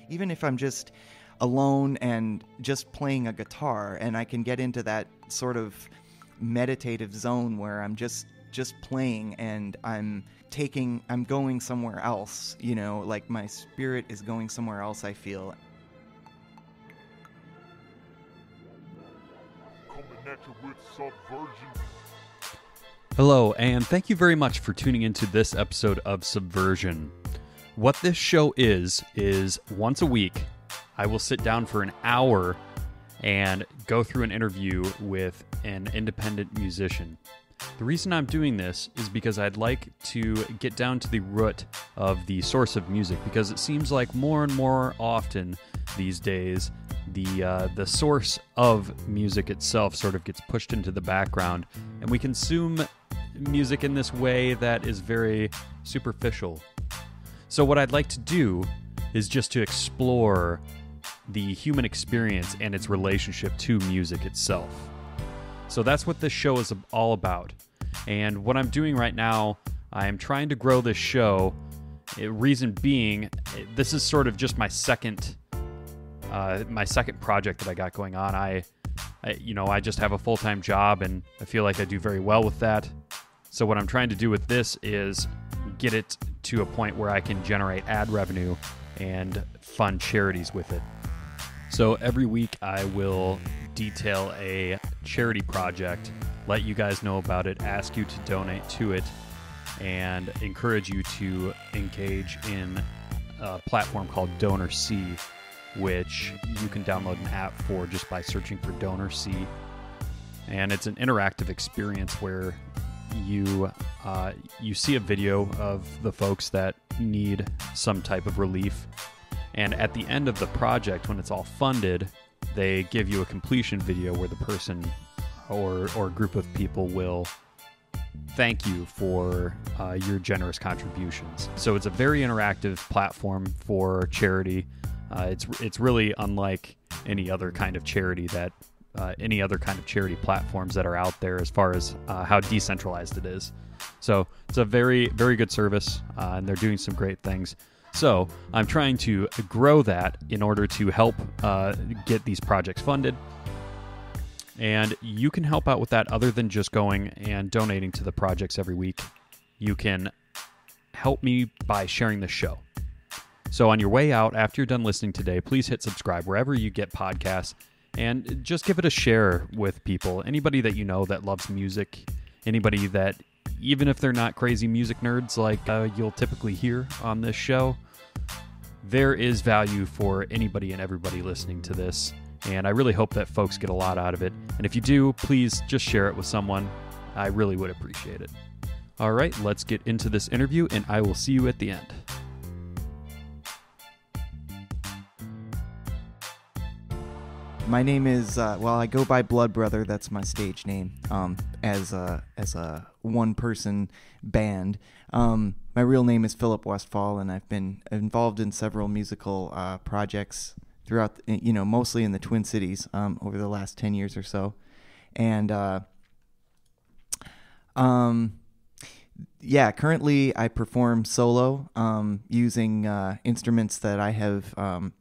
even if I'm just alone and just playing a guitar, and I can get into that sort of meditative zone where I'm just playing and I'm going somewhere else, like my spirit is going somewhere else, I feel. Coming at you with Subversion. Hello, and thank you very much for tuning into this episode of Subversion. What this show is once a week, I will sit down for an hour and go through an interview with an independent musician. The reason I'm doing this is because I'd like to get down to the root of the source of music, because it seems like more and more often these days, the source of music itself sort of gets pushed into the background, and we consume music in this way that is very superficial. So what I'd like to do is just to explore the human experience and its relationship to music itself. So that's what this show is all about. And what I'm doing right now, I'm trying to grow this show. Reason being, this is sort of just my second project that I got going on. I just have a full-time job, and I feel like I do very well with that. So what I'm trying to do with this is get it to a point where I can generate ad revenue and fund charities with it. So every week I will detail a charity project, let you guys know about it, ask you to donate to it, and encourage you to engage in a platform called DonorC, which you can download an app for just by searching for DonorC. And it's an interactive experience where you see a video of the folks that need some type of relief, and at the end of the project, when it's all funded, they give you a completion video where the person or a group of people will thank you for your generous contributions. So it's a very interactive platform for charity. It's really unlike any other kind of charity charity platforms that are out there as far as how decentralized it is. So it's a very, very good service, and they're doing some great things. So I'm trying to grow that in order to help get these projects funded. And you can help out with that other than just going and donating to the projects every week. You can help me by sharing the show. So on your way out, after you're done listening today, please hit subscribe wherever you get podcasts, and just give it a share with people. Anybody that you know that loves music, anybody that, even if they're not crazy music nerds like you'll typically hear on this show, there is value for anybody and everybody listening to this. And I really hope that folks get a lot out of it. And if you do, please just share it with someone. I really would appreciate it. All right, let's get into this interview, and I will see you at the end. My name is, I go by Blood Brother. That's my stage name, as a one-person band. My real name is Philip Westfall, and I've been involved in several musical projects throughout, mostly in the Twin Cities over the last 10 years or so. And, currently I perform solo using instruments that I have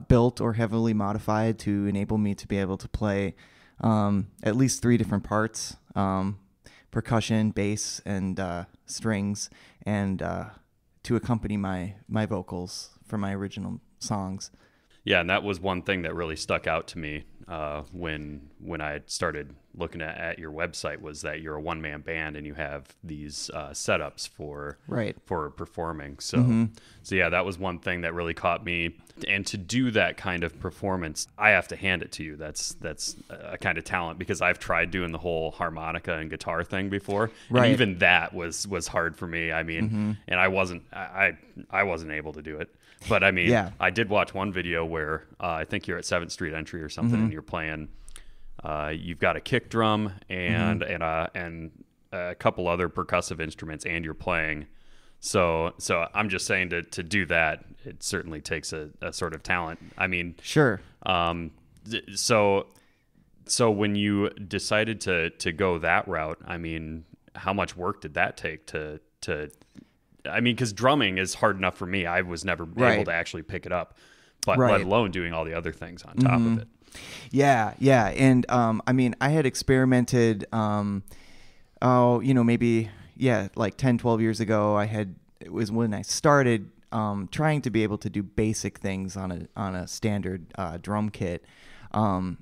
built or heavily modified to enable me to be able to play at least 3 different parts, percussion, bass, and strings, and to accompany my vocals for my original songs. Yeah, and that was one thing that really stuck out to me when I started looking at your website, was that you're a one-man band and you have these setups for performing. So yeah, that was one thing that really caught me. And to do that kind of performance, I have to hand it to you. That's a kind of talent, because I've tried doing the whole harmonica and guitar thing before, and even that was hard for me. I mean, and I wasn't able to do it. But I mean, I did watch one video where I think you're at 7th Street Entry or something, and you're playing. You've got a kick drum and a couple other percussive instruments, and you're playing. So I'm just saying to do that, it certainly takes a sort of talent. I mean, sure. So when you decided to go that route, I mean, how much work did that take to I mean, because drumming is hard enough for me. I was never Right. able to actually pick it up, but Right. let alone doing all the other things on top of it. Yeah, yeah. And I mean, I had experimented, maybe, like 10, 12 years ago. It was when I started trying to be able to do basic things on a standard drum kit. I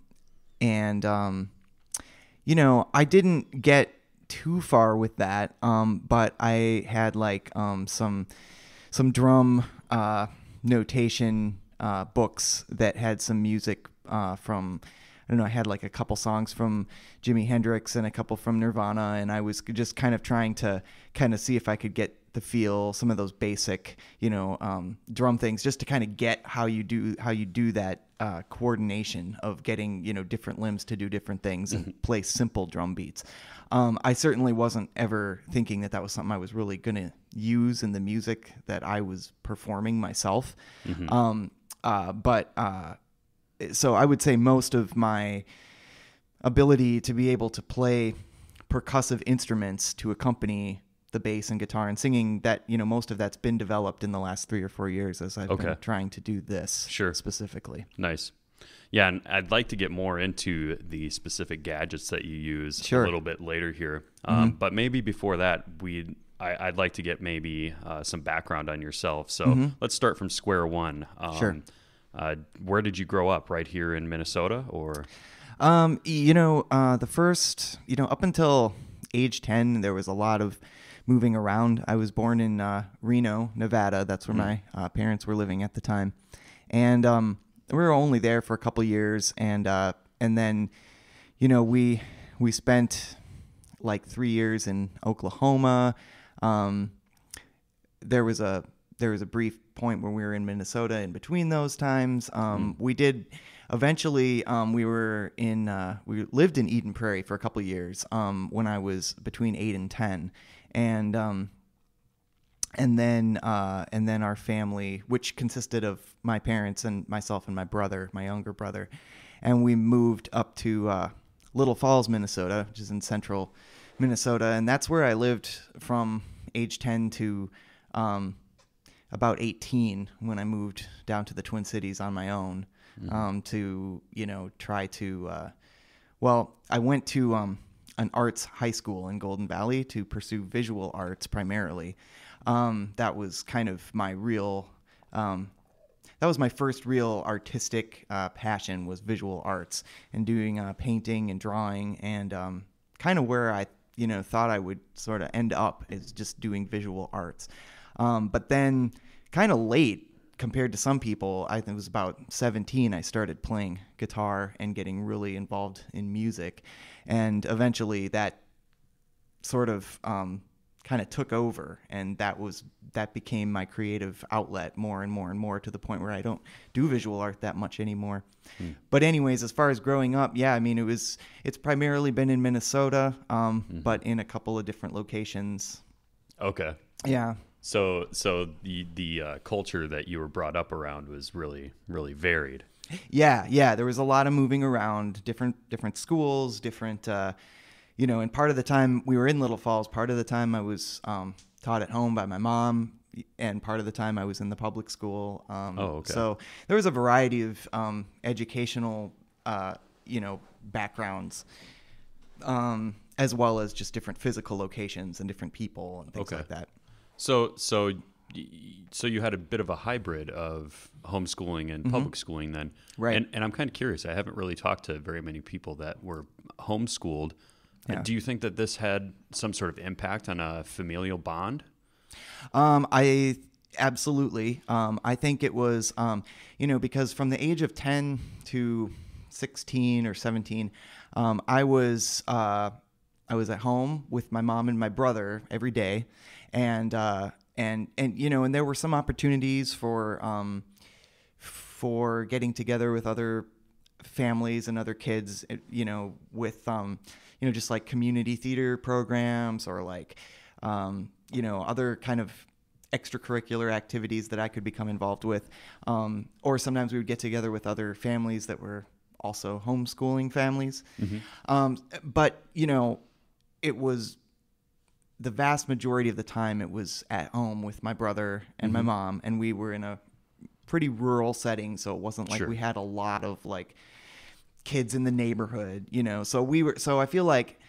didn't get too far with that, but I had like some drum notation books that had some music from, I don't know, I had like a couple songs from Jimi Hendrix and a couple from Nirvana, and I was just kind of trying to kind of see if I could get the feel, some of those basic, drum things, just to kind of get how you do that coordination of getting, different limbs to do different things and play simple drum beats. I certainly wasn't ever thinking that was something I was really going to use in the music that I was performing myself. So I would say most of my ability to be able to play percussive instruments to accompany the bass and guitar and singing, that most of that's been developed in the last 3 or 4 years as I've been trying to do this specifically. Nice. Yeah, and I'd like to get more into the specific gadgets that you use a little bit later here. But maybe before that, I'd like to get maybe some background on yourself. So let's start from square one. Sure. Where did you grow up? Right here in Minnesota, or? The first, up until age 10, there was a lot of moving around. I was born in Reno, Nevada. That's where my parents were living at the time, and we were only there for a couple years, and then, we spent like 3 years in Oklahoma. There was a brief point where we were in Minnesota in between those times. We did eventually, we lived in Eden Prairie for a couple years when I was between 8 and 10. And then our family, which consisted of my parents and myself and my brother, my younger brother, and we moved up to Little Falls, Minnesota, which is in central Minnesota, and that's where I lived from age 10 to about 18 when I moved down to the Twin Cities on my own to try to. I went to an arts high school in Golden Valley to pursue visual arts primarily. That was kind of my real. That was my first real artistic passion, was visual arts and doing painting and drawing, and kind of where I thought I would sort of end up is just doing visual arts. But then kind of late compared to some people, I think it was about 17, I started playing guitar and getting really involved in music. And eventually that sort of kind of took over, and that became my creative outlet more and more and more, to the point where I don't do visual art that much anymore. But anyways, as far as growing up, yeah, I mean, it's primarily been in Minnesota, but in a couple of different locations. Okay. Yeah. So the culture that you were brought up around was really, really varied. Yeah. There was a lot of moving around, different schools, different, and part of the time we were in Little Falls, part of the time I was taught at home by my mom, and part of the time I was in the public school. Okay. So there was a variety of educational, backgrounds, as well as just different physical locations and different people and things like that. So you had a bit of a hybrid of homeschooling and public schooling then. Right. And I'm kind of curious. I haven't really talked to very many people that were homeschooled. Yeah. Do you think that this had some sort of impact on a familial bond? I absolutely. I think it was, because from the age of 10 to 16 or 17, I was at home with my mom and my brother every day. And there were some opportunities for getting together with other families and other kids, with, just like community theater programs, or like, other kind of extracurricular activities that I could become involved with. Or sometimes we would get together with other families that were also homeschooling families. But, it was the vast majority of the time it was at home with my brother and my mom, and we were in a pretty rural setting, so it wasn't like Sure. we had a lot of like kids in the neighborhood, so I feel like,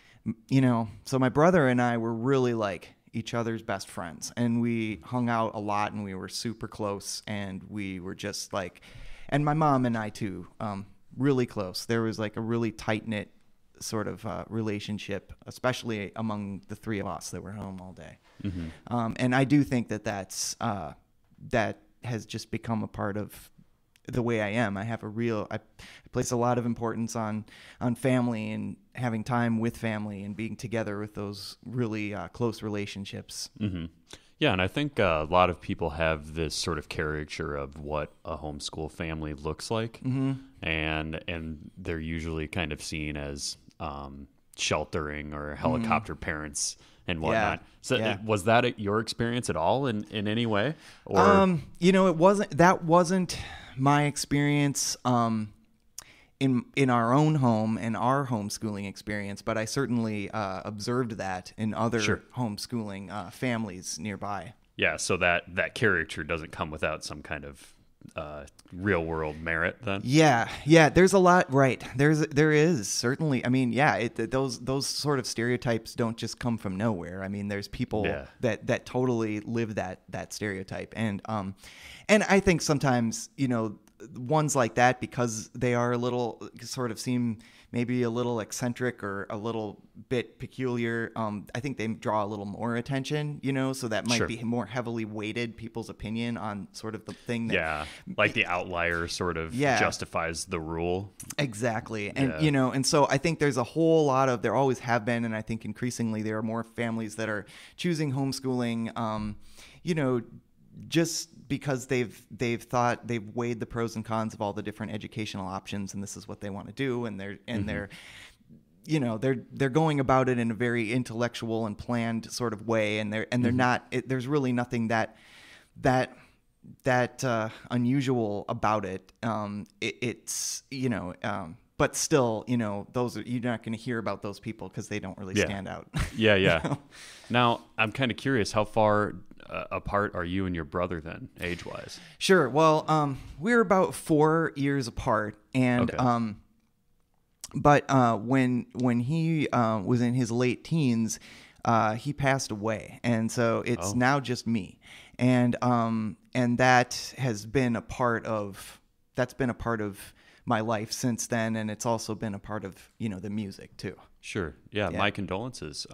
so my brother and I were really like each other's best friends, and we hung out a lot, and we were super close, and we were just like, and my mom and I too, really close. There was like a really tight knit sort of relationship, especially among the three of us that were home all day. And I do think that has just become a part of the way I am. I place a lot of importance on family and having time with family and being together with those really close relationships. Yeah, and I think a lot of people have this sort of caricature of what a homeschool family looks like, and they're usually kind of seen as sheltering or helicopter parents and whatnot. Was that your experience at all in any way? Or that wasn't my experience in our own home and our homeschooling experience, but I certainly observed that in other homeschooling families nearby. Yeah, so that caricature doesn't come without some kind of real world merit then. Yeah, there's a lot, right? There is certainly. I mean, those sort of stereotypes don't just come from nowhere. I mean, there's people that totally live that stereotype, and I think sometimes ones like that, because they are a little sort of seem maybe a little eccentric or a little bit peculiar. I think they draw a little more attention, so that might be more heavily weighted people's opinion on sort of the thing that, like the outlier sort of justifies the rule. Exactly. And, and so I think there's a whole lot of, there always have been, and I think increasingly there are more families that are choosing homeschooling, just because they've weighed the pros and cons of all the different educational options, and this is what they want to do, and they're going about it in a very intellectual and planned sort of way, and they're not. There's really nothing that unusual about it. But still, those you're not going to hear about those people because they don't really stand out. Yeah. Now, I'm kind of curious, how far apart are you and your brother then, age-wise? Sure. Well, we're about 4 years apart, and but when he was in his late teens, he passed away, and so it's now just me, and that has been a part of my life since then, and it's also been a part of the music too. Sure. Yeah. My condolences.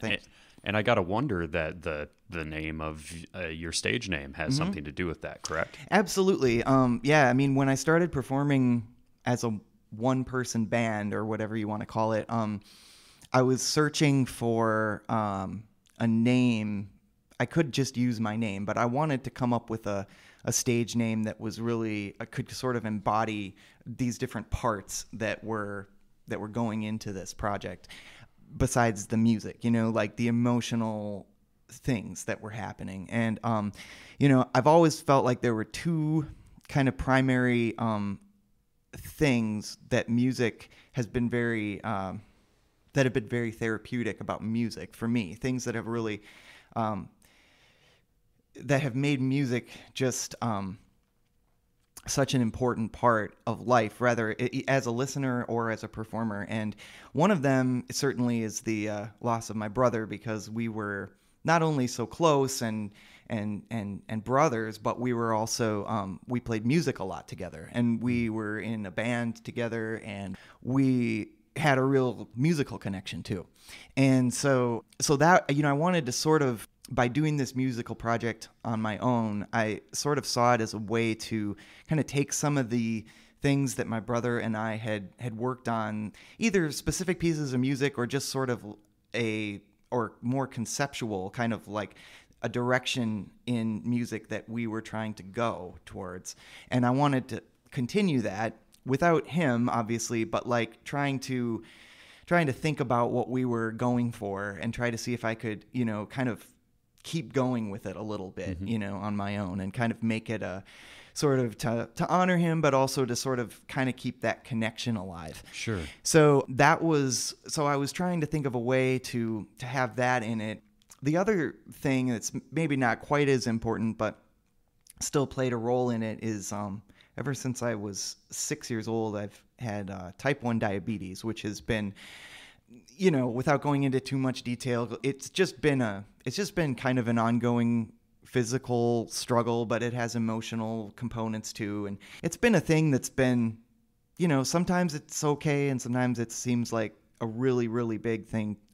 Thanks. And I gotta wonder that the name of your stage name has something to do with that, correct? Absolutely. I mean, when I started performing as a one-person band, or whatever you want to call it, I was searching for a name. I could just use my name, but I wanted to come up with a stage name that was really could sort of embody these different parts that were going into this project, besides the music, like the emotional things that were happening. And I've always felt like there were two kind of primary things that music has been very that have been very therapeutic about music for me, things that have really that have made music just such an important part of life, rather as a listener or as a performer. And one of them certainly is the loss of my brother, because we were not only so close and brothers, but we were also we played music a lot together, and we were in a band together, and we had a real musical connection too. And so that I wanted to sort of, by doing this musical project on my own, I sort of saw it as a way to kind of take some of the things that my brother and I had worked on, either specific pieces of music or just sort of or more conceptual, kind of like a direction in music that we were trying to go towards. And I wanted to continue that without him, obviously, but like trying to think about what we were going for and try to see if I could, kind of keep going with it a little bit, on my own, and kind of make it a sort of to honor him, but also to sort of kind of keep that connection alive. Sure. So I was trying to think of a way to have that in it. The other thing that's maybe not quite as important, but still played a role in it is ever since I was 6 years old, I've had type 1 diabetes, which has been, without going into too much detail, it's just been kind of an ongoing physical struggle, but it has emotional components too. And it's been a thing that's been, sometimes it's okay, and sometimes it seems like a really, really big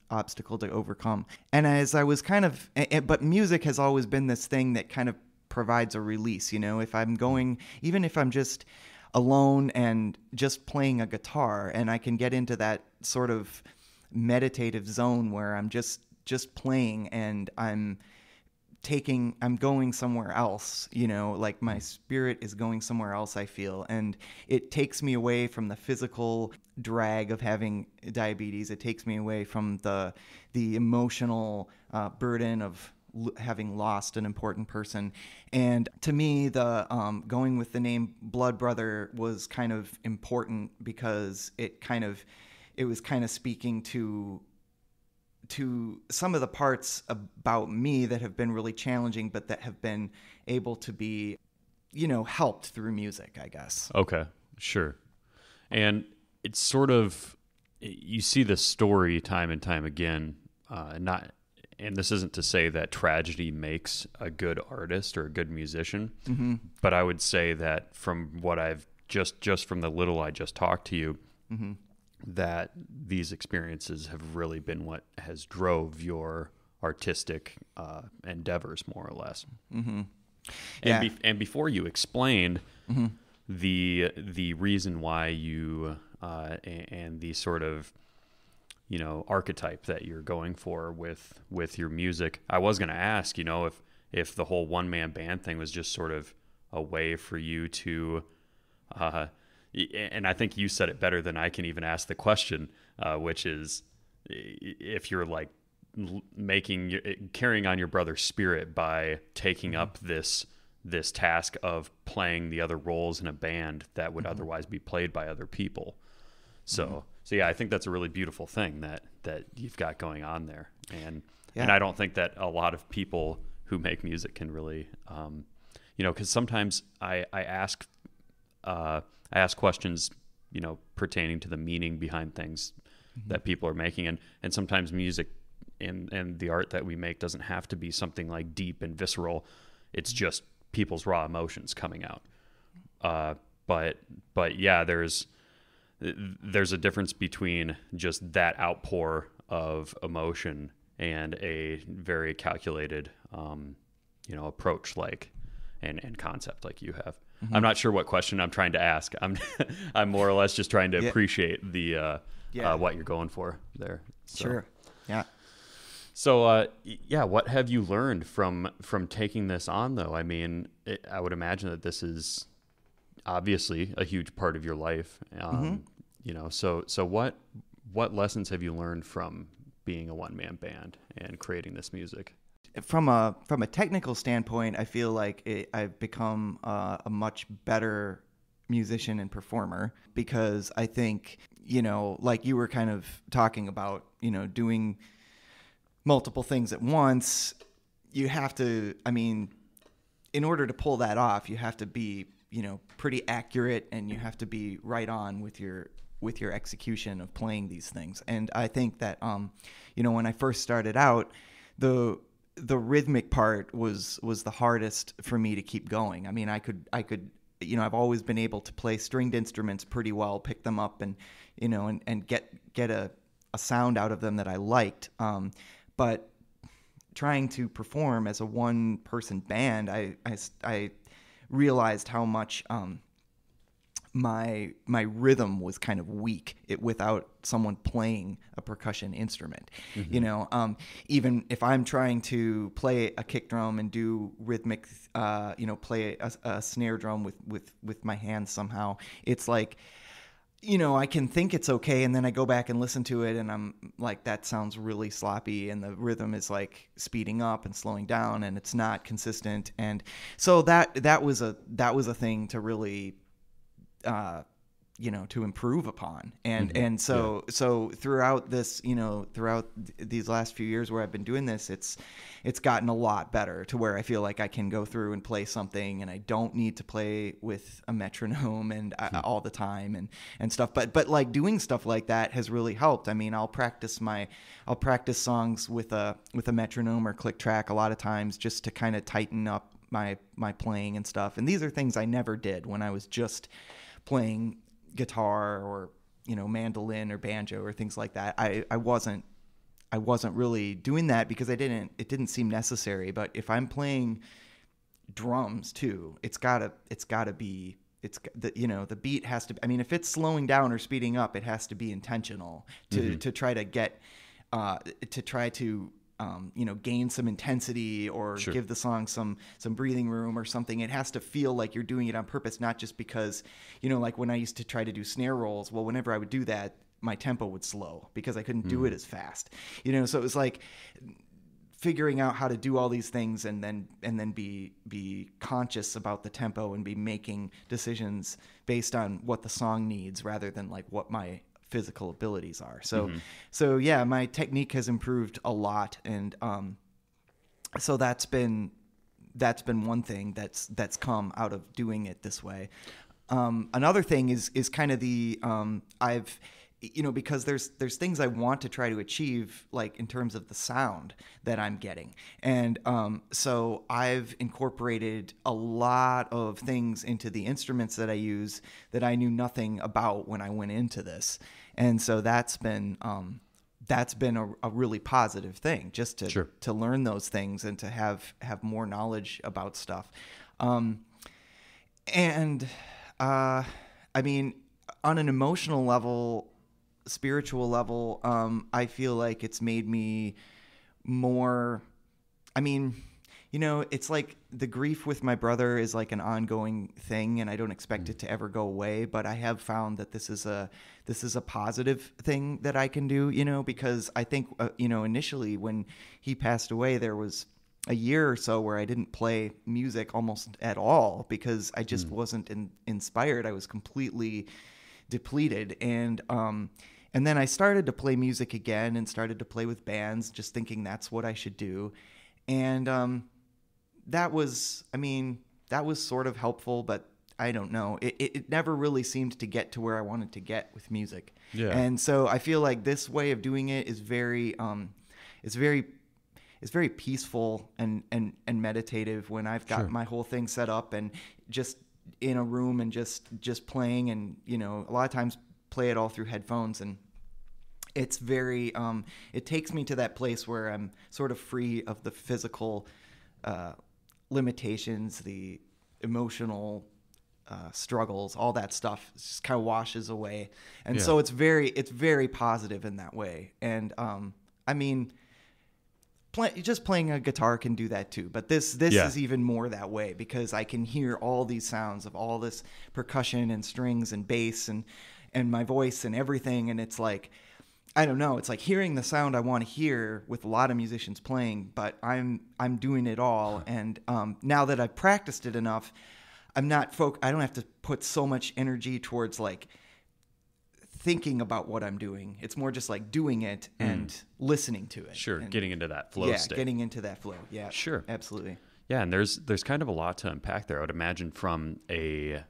obstacle to overcome. And as I was but music has always been this thing that kind of provides a release. If I'm going, even if I'm just alone and just playing a guitar, and I can get into that sort of meditative zone where I'm just playing and I'm going somewhere else, like my spirit is going somewhere else, I feel, and it takes me away from the physical drag of having diabetes. It takes me away from the emotional burden of having lost an important person. And to me, the going with the name Blood Brother was kind of important because it was kind of speaking to some of the parts about me that have been really challenging, but that have been able to be, helped through music, I guess. Okay, sure. And it's sort of, you see this story time and time again, and this isn't to say that tragedy makes a good artist or a good musician, mm-hmm. but I would say that from what I've just from the little I just talked to you, mm-hmm. that these experiences have really been what has drove your artistic endeavors, more or less. Mm-hmm. Yeah. And before you explained mm-hmm. the reason why you and the sort of archetype that you're going for with your music, I was going to ask, if the whole one-man band thing was just sort of a way for you to and I think you said it better than I can even ask the question, which is if you're like carrying on your brother's spirit by taking mm-hmm. up this task of playing the other roles in a band that would mm-hmm. otherwise be played by other people. So, mm-hmm. so yeah, I think that's a really beautiful thing that you've got going on there. And I don't think that a lot of people who make music can really, because sometimes I ask questions, pertaining to the meaning behind things mm-hmm. that people are making. And sometimes music and the art that we make doesn't have to be something like deep and visceral. It's just people's raw emotions coming out. But yeah, there's a difference between just that outpour of emotion and a very calculated, approach and concept like you have. Mm-hmm. I'm not sure what question I'm trying to ask. I'm more or less just trying to appreciate the what you're going for there. So. Sure. Yeah. So what have you learned from taking this on, though? I mean, I would imagine that this is obviously a huge part of your life. Mm-hmm. So what lessons have you learned from being a one-man band and creating this music? From a technical standpoint, I feel like I've become a much better musician and performer because I think, like you were kind of talking about, doing multiple things at once, you have to, in order to pull that off, you have to be, pretty accurate, and you have to be right on with your execution of playing these things. And I think that, when I first started out, the rhythmic part was the hardest for me to keep going. I could I've always been able to play stringed instruments pretty well, pick them up and get a sound out of them that I liked. But trying to perform as a one person band, I realized how much my rhythm was kind of weak without someone playing a percussion instrument. Mm-hmm. Even if I'm trying to play a kick drum and do rhythmic, play a snare drum with my hands somehow, it's like, I can think it's okay, and then I go back and listen to it, and I'm like, that sounds really sloppy, and the rhythm is like speeding up and slowing down, and it's not consistent. And so that was a thing to really to improve upon. And so throughout this, these last few years where I've been doing this, it's gotten a lot better to where I feel like I can go through and play something and I don't need to play with a metronome and all the time and stuff. But like doing stuff like that has really helped. I mean, I'll practice songs with a metronome or click track a lot of times just to kind of tighten up my playing and stuff. And these are things I never did when I was just playing guitar or mandolin or banjo or things like that. I wasn't really doing that because it didn't seem necessary. But if I'm playing drums too, the beat has to, I mean, if it's slowing down or speeding up, it has to be intentional to try to get gain some intensity or give the song some breathing room or something. It has to feel like you're doing it on purpose, not just because, like when I used to try to do snare rolls, well, whenever I would do that, my tempo would slow because I couldn't do it as fast, so it was like figuring out how to do all these things and then be conscious about the tempo and be making decisions based on what the song needs rather than like what my physical abilities are. So yeah, my technique has improved a lot, and so that's been one thing that's come out of doing it this way. Another thing is kind of the I've because there's things I want to try to achieve, like in terms of the sound that I'm getting, and so I've incorporated a lot of things into the instruments that I use that I knew nothing about when I went into this. And so that's been a really positive thing, just to learn those things and to have more knowledge about stuff. I mean, on an emotional level, spiritual level, I feel like it's made me more, I mean, it's like the grief with my brother is like an ongoing thing, and I don't expect it to ever go away. But I have found that this is a positive thing that I can do, because I think, initially when he passed away, there was a year or so where I didn't play music almost at all because I just wasn't inspired. I was completely depleted. And then I started to play music again and started to play with bands, just thinking that's what I should do. And, that was sort of helpful, but I don't know. It never really seemed to get to where I wanted to get with music. Yeah. And so I feel like this way of doing it is very peaceful and meditative when I've got my whole thing set up and just in a room and just playing, and, a lot of times play it all through headphones, and it's very, it takes me to that place where I'm sort of free of the physical, limitations, the emotional struggles, all that stuff just kind of washes away. And so it's very positive in that way. And I mean, just playing a guitar can do that too, but this is even more that way because I can hear all these sounds of all this percussion and strings and bass and my voice and everything, and it's like, I don't know. It's like hearing the sound I want to hear with a lot of musicians playing, but I'm doing it all. And now that I've practiced it enough, I'm not I don't have to put so much energy towards like thinking about what I'm doing. It's more just like doing it and listening to it. Sure, and getting into that flow state. Yeah, getting into that flow. Yeah, sure, absolutely. Yeah, and there's kind of a lot to unpack there. I would imagine from a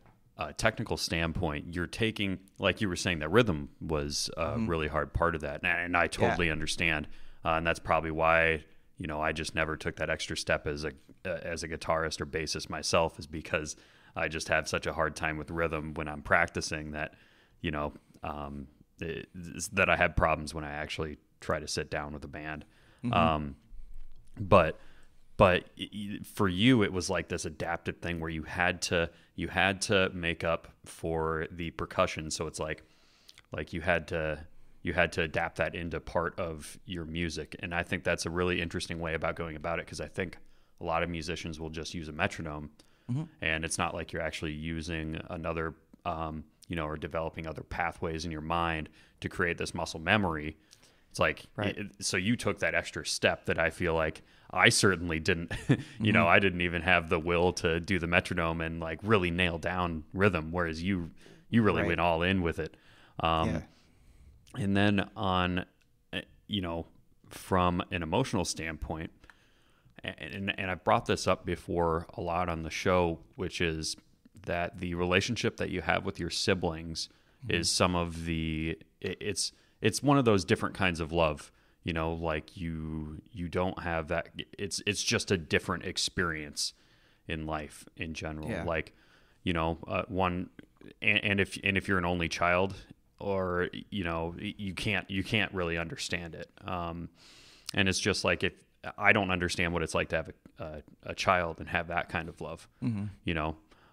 technical standpoint, you're taking, like you were saying, that rhythm was a really hard part of that, and I totally understand, and that's probably why I just never took that extra step as a guitarist or bassist myself, is because I just have such a hard time with rhythm when I'm practicing that that I have problems when I actually try to sit down with a band. But for you, it was like this adaptive thing where you had to make up for the percussion. So it's like you had to adapt that into part of your music. And I think that's a really interesting way about going about it, because I think a lot of musicians will just use a metronome, and it's not like you're actually using another, or developing other pathways in your mind to create this muscle memory. It's like, so you took that extra step that I feel like I certainly didn't, I didn't even have the will to do the metronome and like really nail down rhythm. Whereas you You really Right. went all in with it. Yeah. And then on, from an emotional standpoint, and I brought this up before a lot on the show, which is that the relationship that you have with your siblings is some of it's one of those different kinds of love. Like you don't have that. It's just a different experience in life in general. Yeah. Like, one, and if you're an only child, or you can't really understand it. And it's just like, if I don't understand what it's like to have a child and have that kind of love,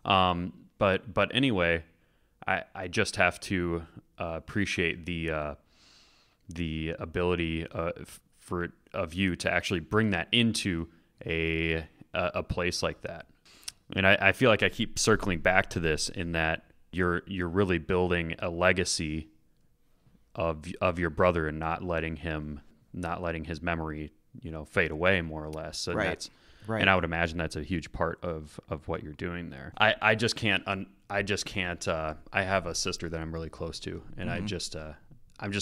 But anyway, I just have to appreciate the ability of you to actually bring that into a place like that. And I feel like I keep circling back to this, in that you're really building a legacy of your brother, and not letting his memory fade away, more or less. So Right. that's Right. And I would imagine that's a huge part of what you're doing there. I just can't. I have a sister that I'm really close to, and I'm just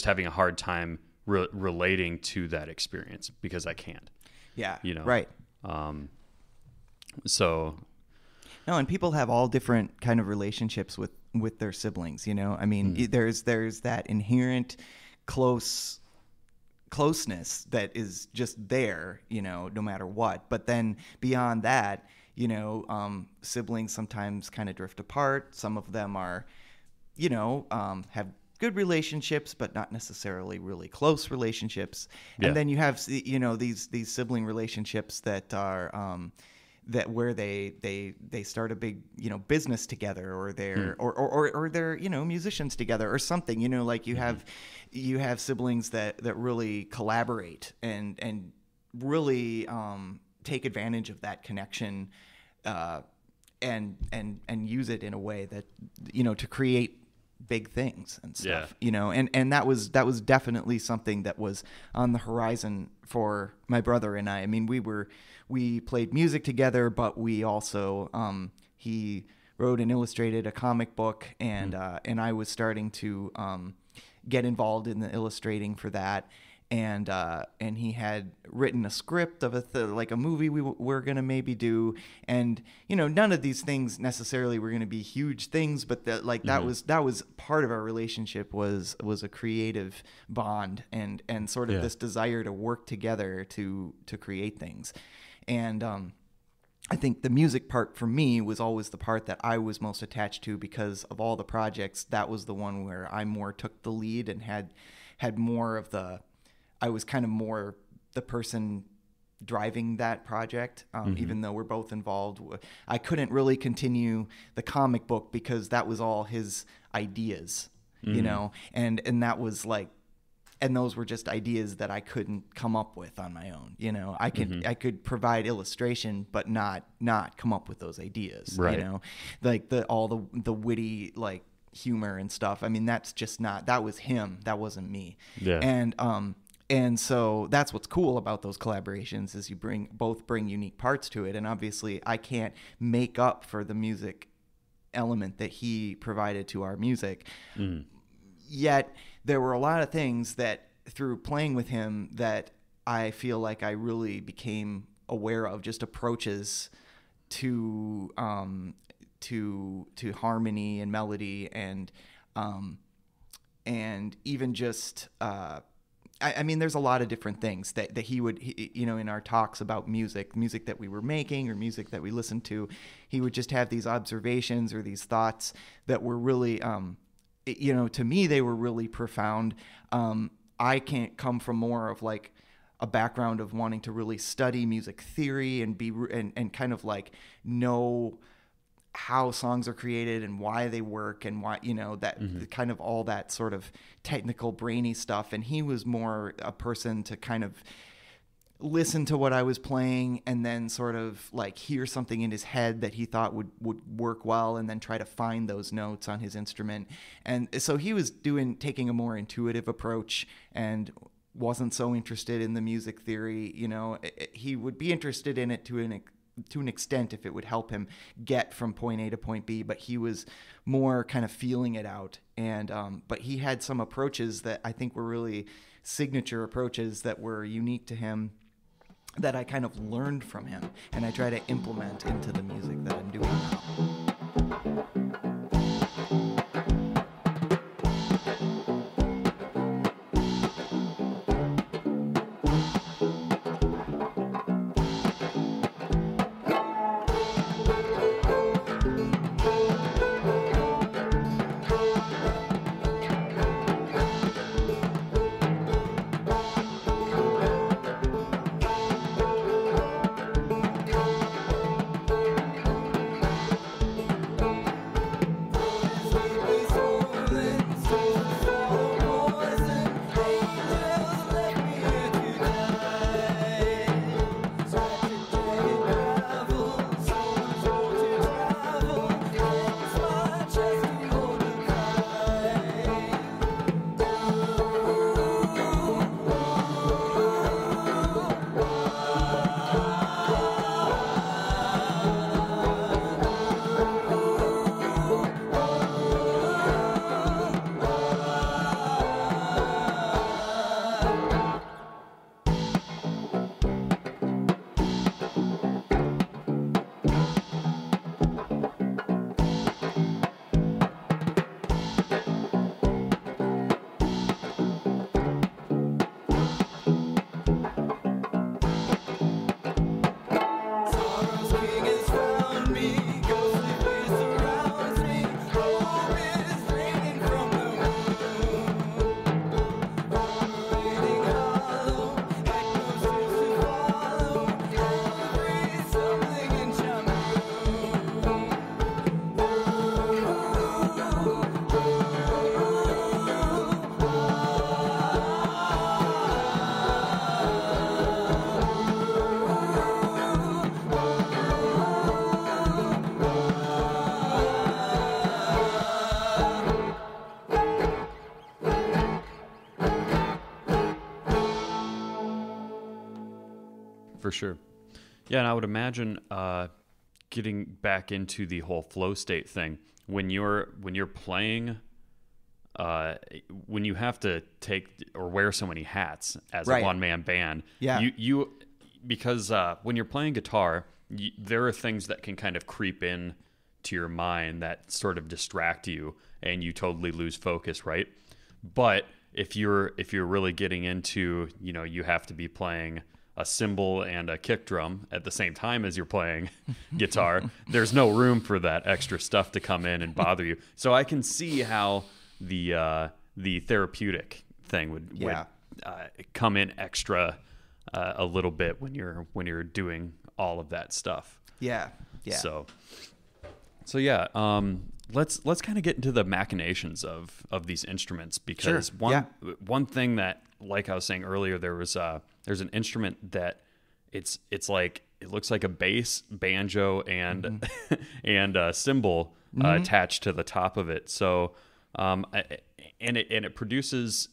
having a hard time relating to that experience, because I can't. Yeah. You know. Right. So. No, and people have all different kind of relationships with their siblings. I mean, there's that inherent closeness that is just there, no matter what. But then beyond that, siblings sometimes kind of drift apart. Some of them are, have good relationships, but not necessarily really close relationships. Yeah. And then you have, these sibling relationships that are, that where they start a big business together, or they're or they're musicians together or something, like you have siblings that really collaborate and really take advantage of that connection, and use it in a way that to create big things and stuff. And that was definitely something that was on the horizon for my brother and I. I mean, we played music together, but we also he wrote and illustrated a comic book, and I was starting to get involved in the illustrating for that. And he had written a script of like a movie we're gonna maybe do, and none of these things necessarily were gonna be huge things, but that was part of our relationship, was a creative bond and sort of this desire to work together to create things. And I think the music part for me was always the part that I was most attached to, because of all the projects, that was the one where I more took the lead and had more of the. I was kind of more the person driving that project, even though we're both involved. I couldn't really continue the comic book because that was all his ideas, and that was like, and those were just ideas that I couldn't come up with on my own. I could provide illustration, but not come up with those ideas. Right. Like all the witty like humor and stuff. I mean, that's just not. That was him. That wasn't me. Yeah. And so that's what's cool about those collaborations, is you both bring unique parts to it. And obviously I can't make up for the music element that he provided to our music. Yet there were a lot of things that through playing with him that I feel like I really became aware of, just approaches to harmony and melody, and even just, I mean, there's a lot of different things that he would, in our talks about music that we were making or music that we listened to, he would just have these observations or these thoughts that were really, to me, they were really profound. I can't come from more of like a background of wanting to really study music theory and and kind of like know how songs are created and why they work and why, that kind of all that sort of technical brainy stuff. And he was more a person to kind of listen to what I was playing and then sort of like hear something in his head that he thought would work well, and then try to find those notes on his instrument. And so he was taking a more intuitive approach and wasn't so interested in the music theory. He would be interested in it to to an extent if it would help him get from point A to point B, but he was more kind of feeling it out. And but he had some approaches that I think were really signature approaches that were unique to him, that I kind of learned from him, and I try to implement into the music that I'm doing now. For sure. Yeah, and I would imagine getting back into the whole flow state thing when you're playing, when you have to take or wear so many hats as Right. a one-man band. Yeah. You because when you're playing guitar, there are things that can kind of creep in to your mind that sort of distract you, and you totally lose focus, right? But if you're really getting into, you have to be playing a cymbal and a kick drum at the same time as you're playing guitar, there's no room for that extra stuff to come in and bother you. So I can see how the therapeutic thing would come in extra a little bit when you're doing all of that stuff. Yeah. So yeah, let's kind of get into the machinations of these instruments, because one thing that, like I was saying earlier, there's an instrument that it's like, it looks like a bass, banjo, and and a cymbal attached to the top of it. So and it produces,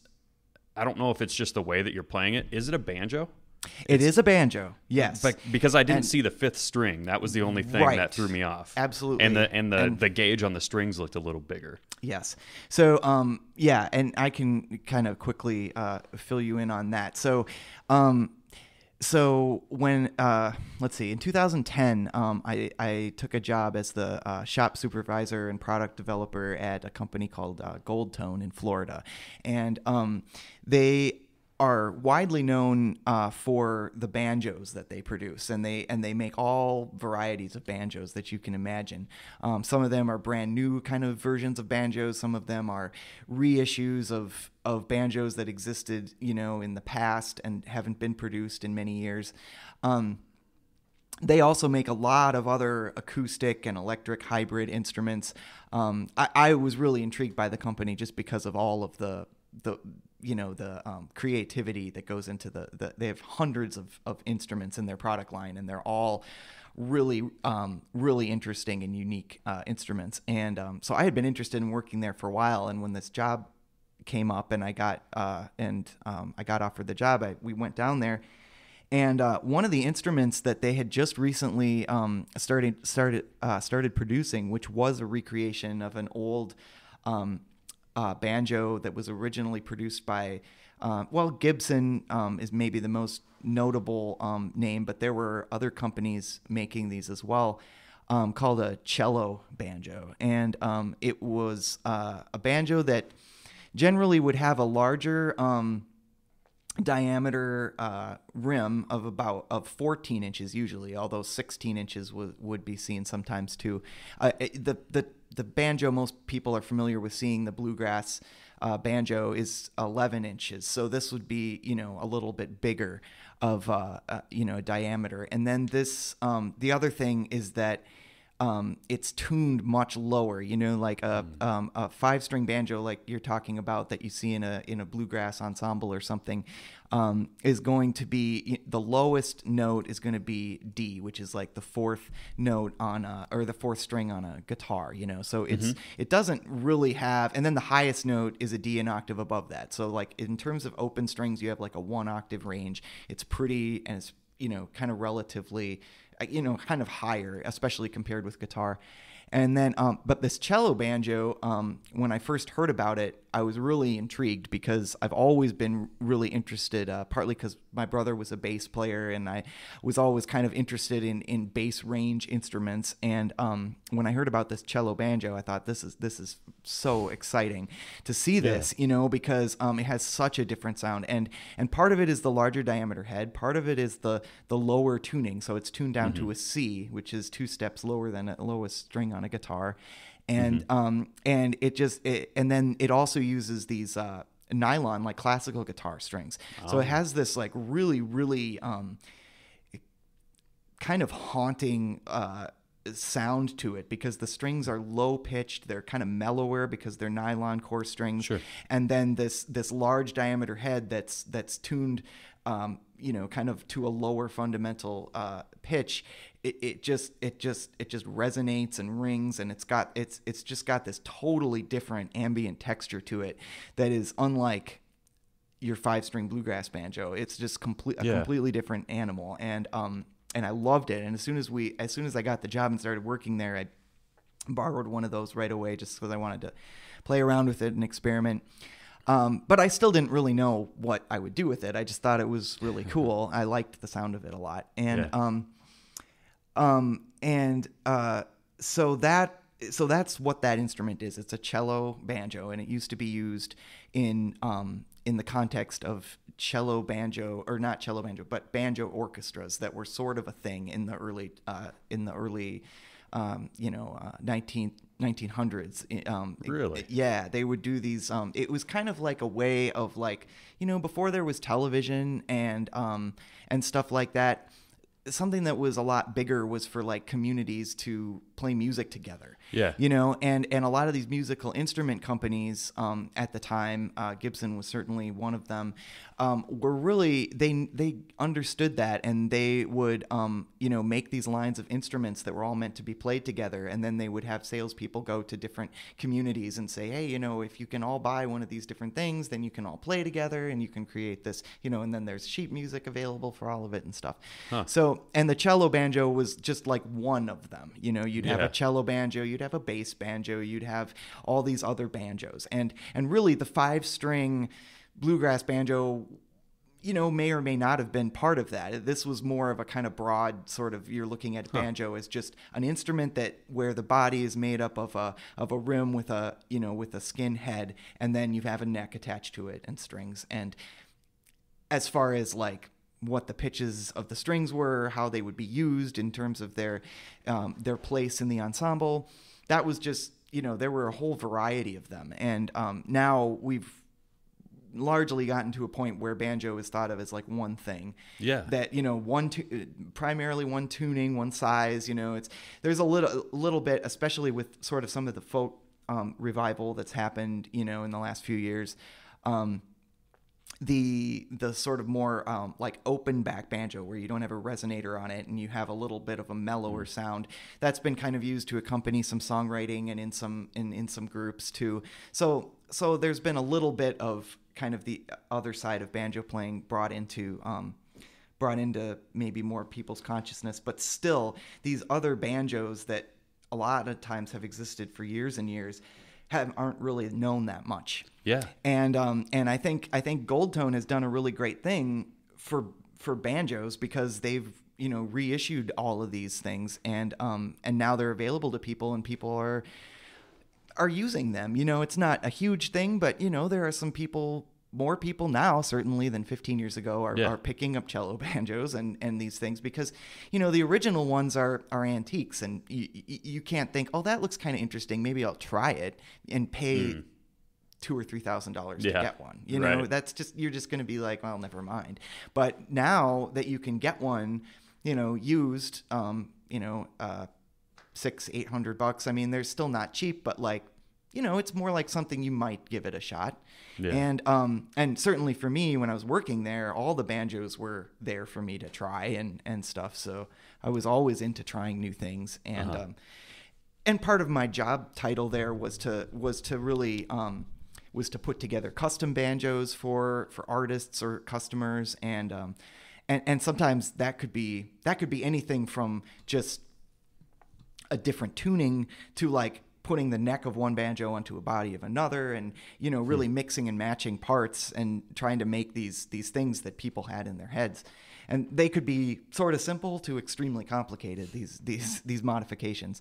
I don't know if it's just the way that you're playing it. Is it a banjo? It is a banjo, yes. But because I didn't see the fifth string, that was the only thing that threw me off. Absolutely. And the gauge on the strings looked a little bigger. Yes. So, and I can kind of quickly fill you in on that. So, when, let's see, in 2010, I took a job as the shop supervisor and product developer at a company called Gold Tone in Florida. And they are widely known for the banjos that they produce, and they make all varieties of banjos that you can imagine. Some of them are brand new kind of versions of banjos. Some of them are reissues of banjos that existed, in the past and haven't been produced in many years. They also make a lot of other acoustic and electric hybrid instruments. I was really intrigued by the company just because of all of the creativity that goes into they have hundreds of instruments in their product line, and they're all really interesting and unique instruments. And so I had been interested in working there for a while, and when this job came up and I got offered the job, we went down there, And one of the instruments that they had just recently started producing, which was a recreation of an old banjo that was originally produced by, Gibson is maybe the most notable name, but there were other companies making these as well, called a cello banjo. And it was a banjo that generally would have a larger diameter rim of 14 inches usually, although 16 inches would be seen sometimes too. The banjo most people are familiar with seeing, the bluegrass banjo, is 11 inches. So this would be, a little bit bigger of diameter. And then this the other thing is that it's tuned much lower, like a 5-string banjo, like you're talking about, that you see in a bluegrass ensemble or something, is going to be, the lowest note is going to be D, which is like the 4th note or the 4th string on a guitar, So it doesn't really have, and then the highest note is a D an octave above that. So like in terms of open strings, you have like a 1 octave range. It's pretty, and it's kind of relatively, kind of higher, especially compared with guitar. And then, but this cello banjo, when I first heard about it, I was really intrigued because I've always been really interested, partly because my brother was a bass player and I was always kind of interested in bass range instruments. And when I heard about this cello banjo, I thought this is so exciting to see this, because it has such a different sound. And part of it is the larger diameter head. Part of it is the lower tuning. So it's tuned down to a C, which is 2 steps lower than the lowest string on a guitar. And and then it also uses these nylon, like classical guitar strings. So it has this like really, really kind of haunting sound to it, because the strings are low pitched, they're kind of mellower because they're nylon core strings. Sure. And then this large diameter head that's tuned kind of to a lower fundamental pitch. It just resonates and rings, and it's just got this totally different ambient texture to it that is unlike your 5-string bluegrass banjo. It's just completely different animal, and I loved it. And as soon as I got the job and started working there, I borrowed one of those right away, just because I wanted to play around with it and experiment. But I still didn't really know what I would do with it. I just thought it was really cool. I liked the sound of it a lot. And so that's what that instrument is. It's a cello banjo, and it used to be used in the context of cello banjo, or not cello banjo, but banjo orchestras that were sort of a thing in the early 1900s. Really? Yeah, they would do these. It was kind of like a way of, like, before there was television and stuff like that. Something that was a lot bigger was for like communities to play music together. Yeah. And a lot of these musical instrument companies at the time, Gibson was certainly one of them, were really, they understood that, and they would make these lines of instruments that were all meant to be played together, and then they would have salespeople go to different communities and say, hey, if you can all buy one of these different things, then you can all play together and you can create this, and then there's sheet music available for all of it and stuff. So, and the cello banjo was just like one of them. You'd have a cello banjo, you'd have a bass banjo, you'd have all these other banjos, and really the 5-string bluegrass banjo, may or may not have been part of that. This was more of a kind of broad sort of, you're looking at banjo as just an instrument where the body is made up of a rim with a skin head, and then you have a neck attached to it and strings. And as far as like what the pitches of the strings were, how they would be used in terms of their place in the ensemble, that was just, there were a whole variety of them. And now we've largely gotten to a point where banjo is thought of as like one thing. Yeah. That, primarily one tuning, one size, there's a little bit, especially with sort of some of the folk revival that's happened, in the last few years. The sort of more like open back banjo, where you don't have a resonator on it and you have a little bit of a mellower sound, that's been kind of used to accompany some songwriting and in some groups too. So there's been a little bit of kind of the other side of banjo playing brought into brought into maybe more people's consciousness, but still these other banjos that a lot of times have existed for years and years aren't really known that much. Yeah. And I think Gold Tone has done a really great thing for banjos, because they've reissued all of these things, and now they're available to people, and people are using them. It's not a huge thing, but there are some people, more people now certainly than 15 years ago, are picking up cello banjos and these things, because the original ones are antiques, and you can't think, oh, that looks kind of interesting, maybe I'll try it, and pay $2,000 or $3,000 to get one. Right. That's just, you're just going to be like, well, never mind. But now that you can get one, used, $600-800. I mean, they're still not cheap, but like, it's more like something you might give it a shot. Yeah. And certainly for me, when I was working there, all the banjos were there for me to try and stuff. So I was always into trying new things. And part of my job title there was to really was to put together custom banjos for artists or customers, and sometimes that could be anything from just a different tuning to like putting the neck of one banjo onto a body of another, and really mixing and matching parts and trying to make these things that people had in their heads. And they could be sort of simple to extremely complicated, these modifications.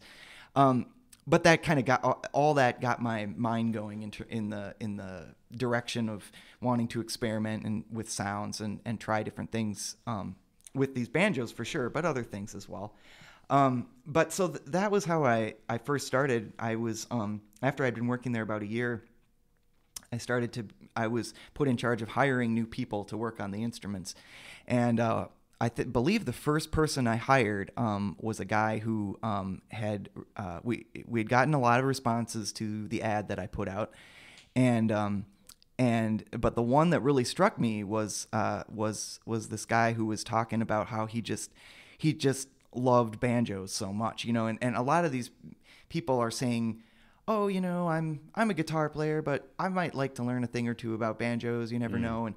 But that kind of got my mind going in the direction of wanting to experiment and with sounds and try different things with these banjos for sure, but other things as well. But so that was how I first started. I was after I'd been working there about a year, I was put in charge of hiring new people to work on the instruments, and I believe the first person I hired was a guy who we had gotten a lot of responses to the ad that I put out, but the one that really struck me was this guy who was talking about how he just loved banjos so much, and a lot of these people are saying, oh, I'm a guitar player, but I might like to learn a thing or two about banjos. You never know.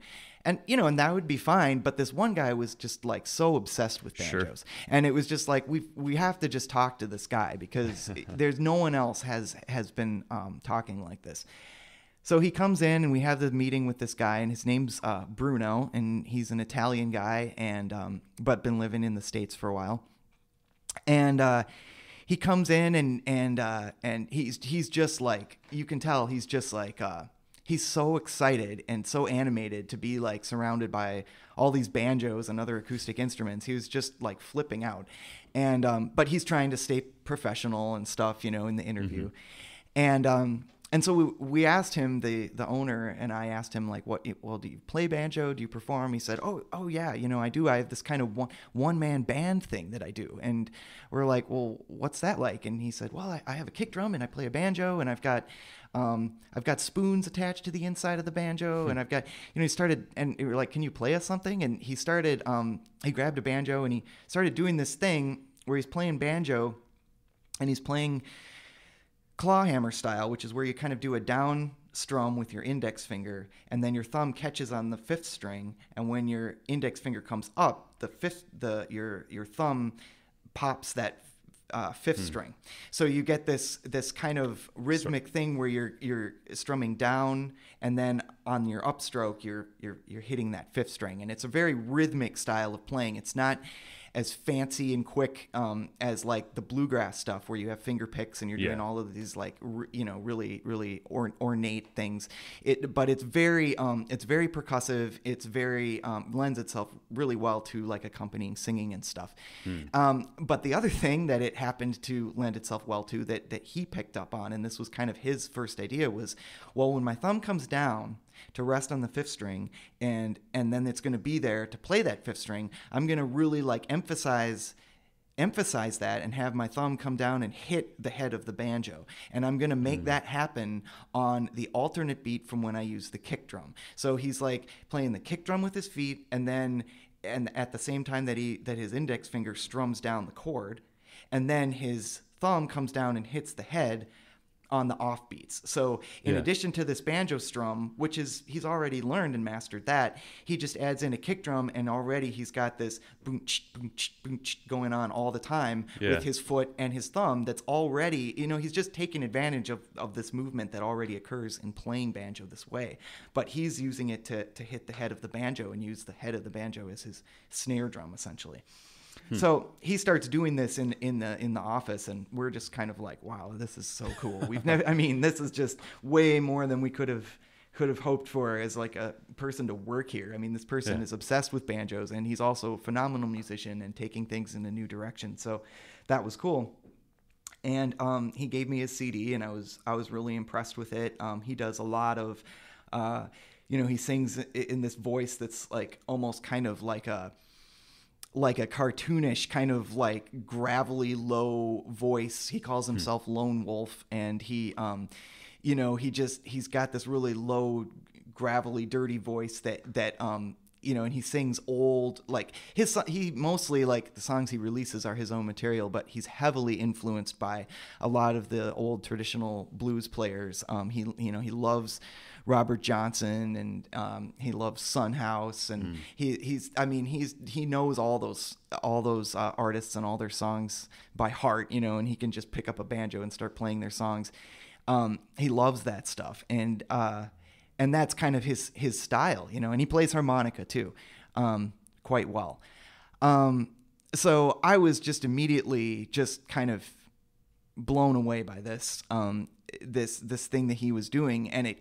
And that would be fine. But this one guy was just like so obsessed with banjos. Sure. And it was just like, we have to just talk to this guy, because there's no one else has been talking like this. So he comes in and we have the meeting with this guy, and his name's Bruno, and he's an Italian guy, and but been living in the States for a while. And he comes in and he's just like, you can tell he's just like he's so excited and so animated to be like surrounded by all these banjos and other acoustic instruments. He was just like flipping out, and but he's trying to stay professional and stuff, in the interview, and so we asked him, the owner and I asked him, like, do you play banjo? Do you perform? He said, oh yeah, I do. I have this kind of one-man band thing that I do. And we're like, well, what's that like? And he said, well, I have a kick drum and I play a banjo, and I've got spoons attached to the inside of the banjo, and I've got, he started, and we were like, can you play us something? And he started, he grabbed a banjo and he started doing this thing where he's playing banjo, and he's playing clawhammer style, which is where you kind of do a down strum with your index finger, and then your thumb catches on the fifth string, and when your index finger comes up, your thumb pops that fifth string. So you get this kind of rhythmic thing where you're strumming down, and then on your upstroke you're hitting that fifth string, and it's a very rhythmic style of playing. It's not as fancy and quick as like the bluegrass stuff where you have finger picks and you're doing all of these like really really ornate things. But it's very percussive. It's very lends itself really well to like accompanying singing and stuff. But the other thing that it happened to lend itself well to that he picked up on, and this was kind of his first idea, was, well, when my thumb comes down to rest on the fifth string, and then it's going to be there to play that fifth string, I'm going to really like emphasize that and have my thumb come down and hit the head of the banjo, and I'm going to make that happen on the alternate beat from when I use the kick drum. So he's like playing the kick drum with his feet, and at the same time that his index finger strums down the chord, and then his thumb comes down and hits the head on the offbeats. So in Yeah. addition to this banjo strum, which is he's already learned and mastered that, he just adds in a kick drum, and already he's got this boom boom boom going on all the time Yeah. with his foot and his thumb. That's already, he's just taking advantage of this movement that already occurs in playing banjo this way. But he's using it to hit the head of the banjo and use the head of the banjo as his snare drum essentially. So he starts doing this in the office, and we're just kind of like, wow, this is so cool. We've never, this is just way more than we could have hoped for as like a person to work here. This person is obsessed with banjos, and he's also a phenomenal musician and taking things in a new direction. So that was cool. And he gave me his CD, and I was really impressed with it. He does a lot of, he sings in this voice that's like almost kind of like a cartoonish kind of like gravelly low voice. He calls himself Lone Wolf, and he's got this really low, gravelly, dirty voice that and he sings old, like he mostly, like, the songs he releases are his own material, but he's heavily influenced by a lot of the old traditional blues players. He loves Robert Johnson, and he loves Son House, and he knows all those artists and all their songs by heart, and he can just pick up a banjo and start playing their songs. He loves that stuff, and that's kind of his style, and he plays harmonica too, quite well. So I was just immediately just kind of blown away by this thing that he was doing, and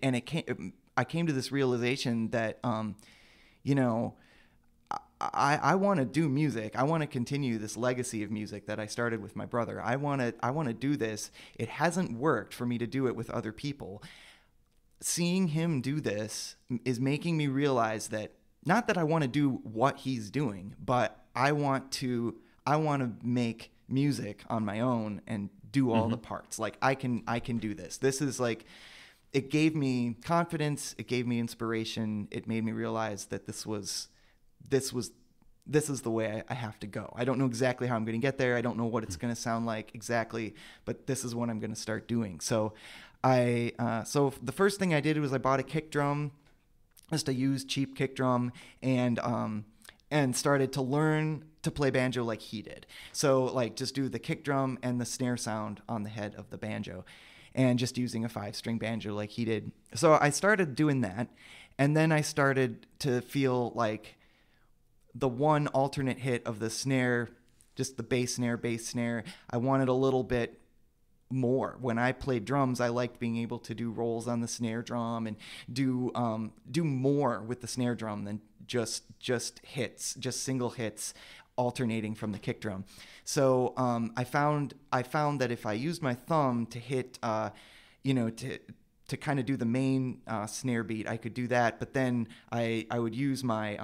I came to this realization that I want to do music. I want to continue this legacy of music that I started with my brother. I want to do this. It hasn't worked for me to do it with other people. Seeing him do this is making me realize that, not that I want to do what he's doing, but I want to make music on my own and do all the parts. Like, I can do this. This is like, it gave me confidence. It gave me inspiration. It made me realize that this is the way I have to go. I don't know exactly how I'm going to get there. I don't know what it's going to sound like exactly, but this is what I'm going to start doing. So so the first thing I did was I bought a kick drum, just a used cheap kick drum, and started to learn to play banjo like he did. So, like, just do the kick drum and the snare sound on the head of the banjo, and just using a 5-string banjo like he did. So I started doing that, and then I started to feel like the one alternate hit of the snare, just the bass snare, I wanted a little bit more. When I played drums, I liked being able to do rolls on the snare drum and do more with the snare drum than just hits, just single hits alternating from the kick drum. So I found that if I used my thumb to hit, to kind of do the main snare beat, I could do that. But then I would use my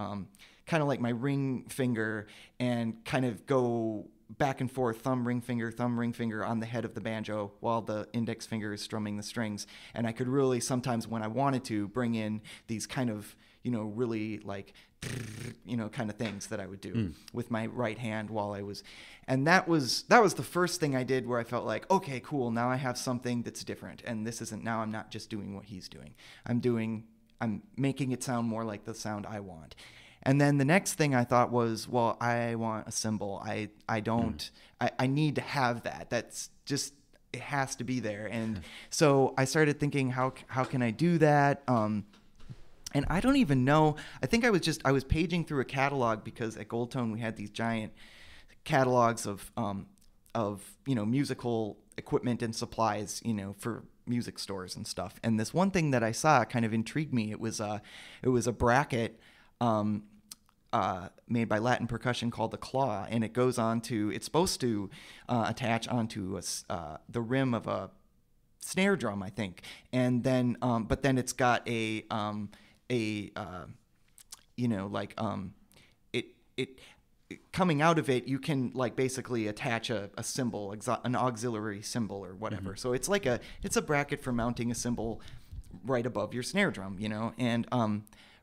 kind of like my ring finger and kind of go back and forth, thumb, ring finger on the head of the banjo while the index finger is strumming the strings. And I could really sometimes, when I wanted to, bring in these kind of, really like, kind of things that I would do with my right hand while I was. And that was the first thing I did where I felt like, okay, cool, now I have something that's different. And now I'm not just doing what he's doing. I'm making it sound more like the sound I want. And then the next thing I thought was, well, I want a cymbal. I need to have that. That's just, it has to be there. And so I started thinking, how can I do that? And I don't even know. I think I was paging through a catalog, because at Goldtone we had these giant catalogs of musical equipment and supplies, for music stores and stuff. And this one thing that I saw kind of intrigued me. It was a bracket made by Latin Percussion called the Claw, and it's supposed to attach onto the rim of a snare drum, I think, and then but then it's got it coming out of it, you can like basically attach a cymbal, an auxiliary cymbal or whatever. So it's like it's a bracket for mounting a cymbal right above your snare drum, and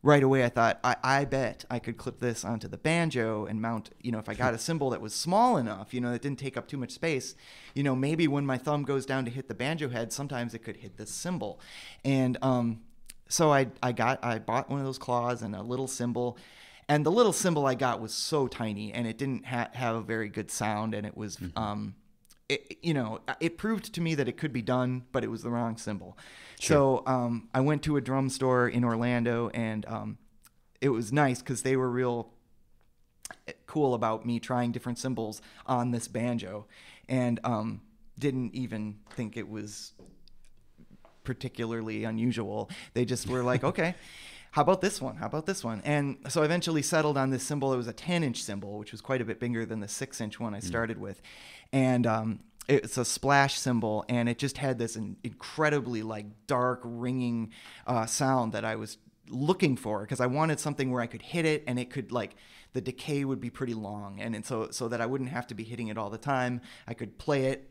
right away I thought, I bet I could clip this onto the banjo and mount, if I got a cymbal that was small enough, that didn't take up too much space, maybe when my thumb goes down to hit the banjo head, sometimes it could hit this cymbal. And so I bought one of those claws and a little cymbal. And the little cymbal I got was so tiny, and it didn't have a very good sound, and it was, it proved to me that it could be done, but it was the wrong cymbal. Sure. So I went to a drum store in Orlando, and it was nice because they were real cool about me trying different cymbals on this banjo, and didn't even think it was particularly unusual. They just were like, okay. How about this one? How about this one? And so I eventually settled on this cymbal. It was a 10-inch cymbal, which was quite a bit bigger than the 6-inch one I started with. And it's a splash cymbal, and it just had this incredibly dark, ringing sound that I was looking for, because I wanted something where I could hit it and it could the decay would be pretty long, and so that I wouldn't have to be hitting it all the time. I could play it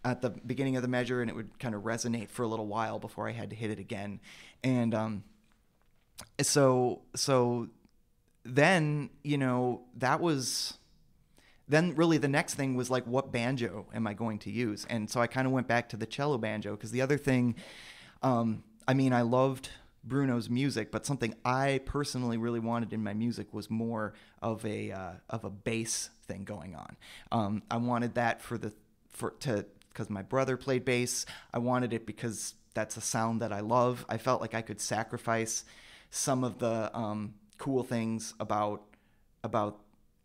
at the beginning of the measure, and it would kind of resonate for a little while before I had to hit it again. And so then, that was, then really the next thing was what banjo am I going to use? And so I kind of went back to the cello banjo, because the other thing, I loved Bruno's music, but something I personally really wanted in my music was more of a bass thing going on. I wanted that because my brother played bass. I wanted it because that's a sound that I love. I felt like I could sacrifice some of the cool things about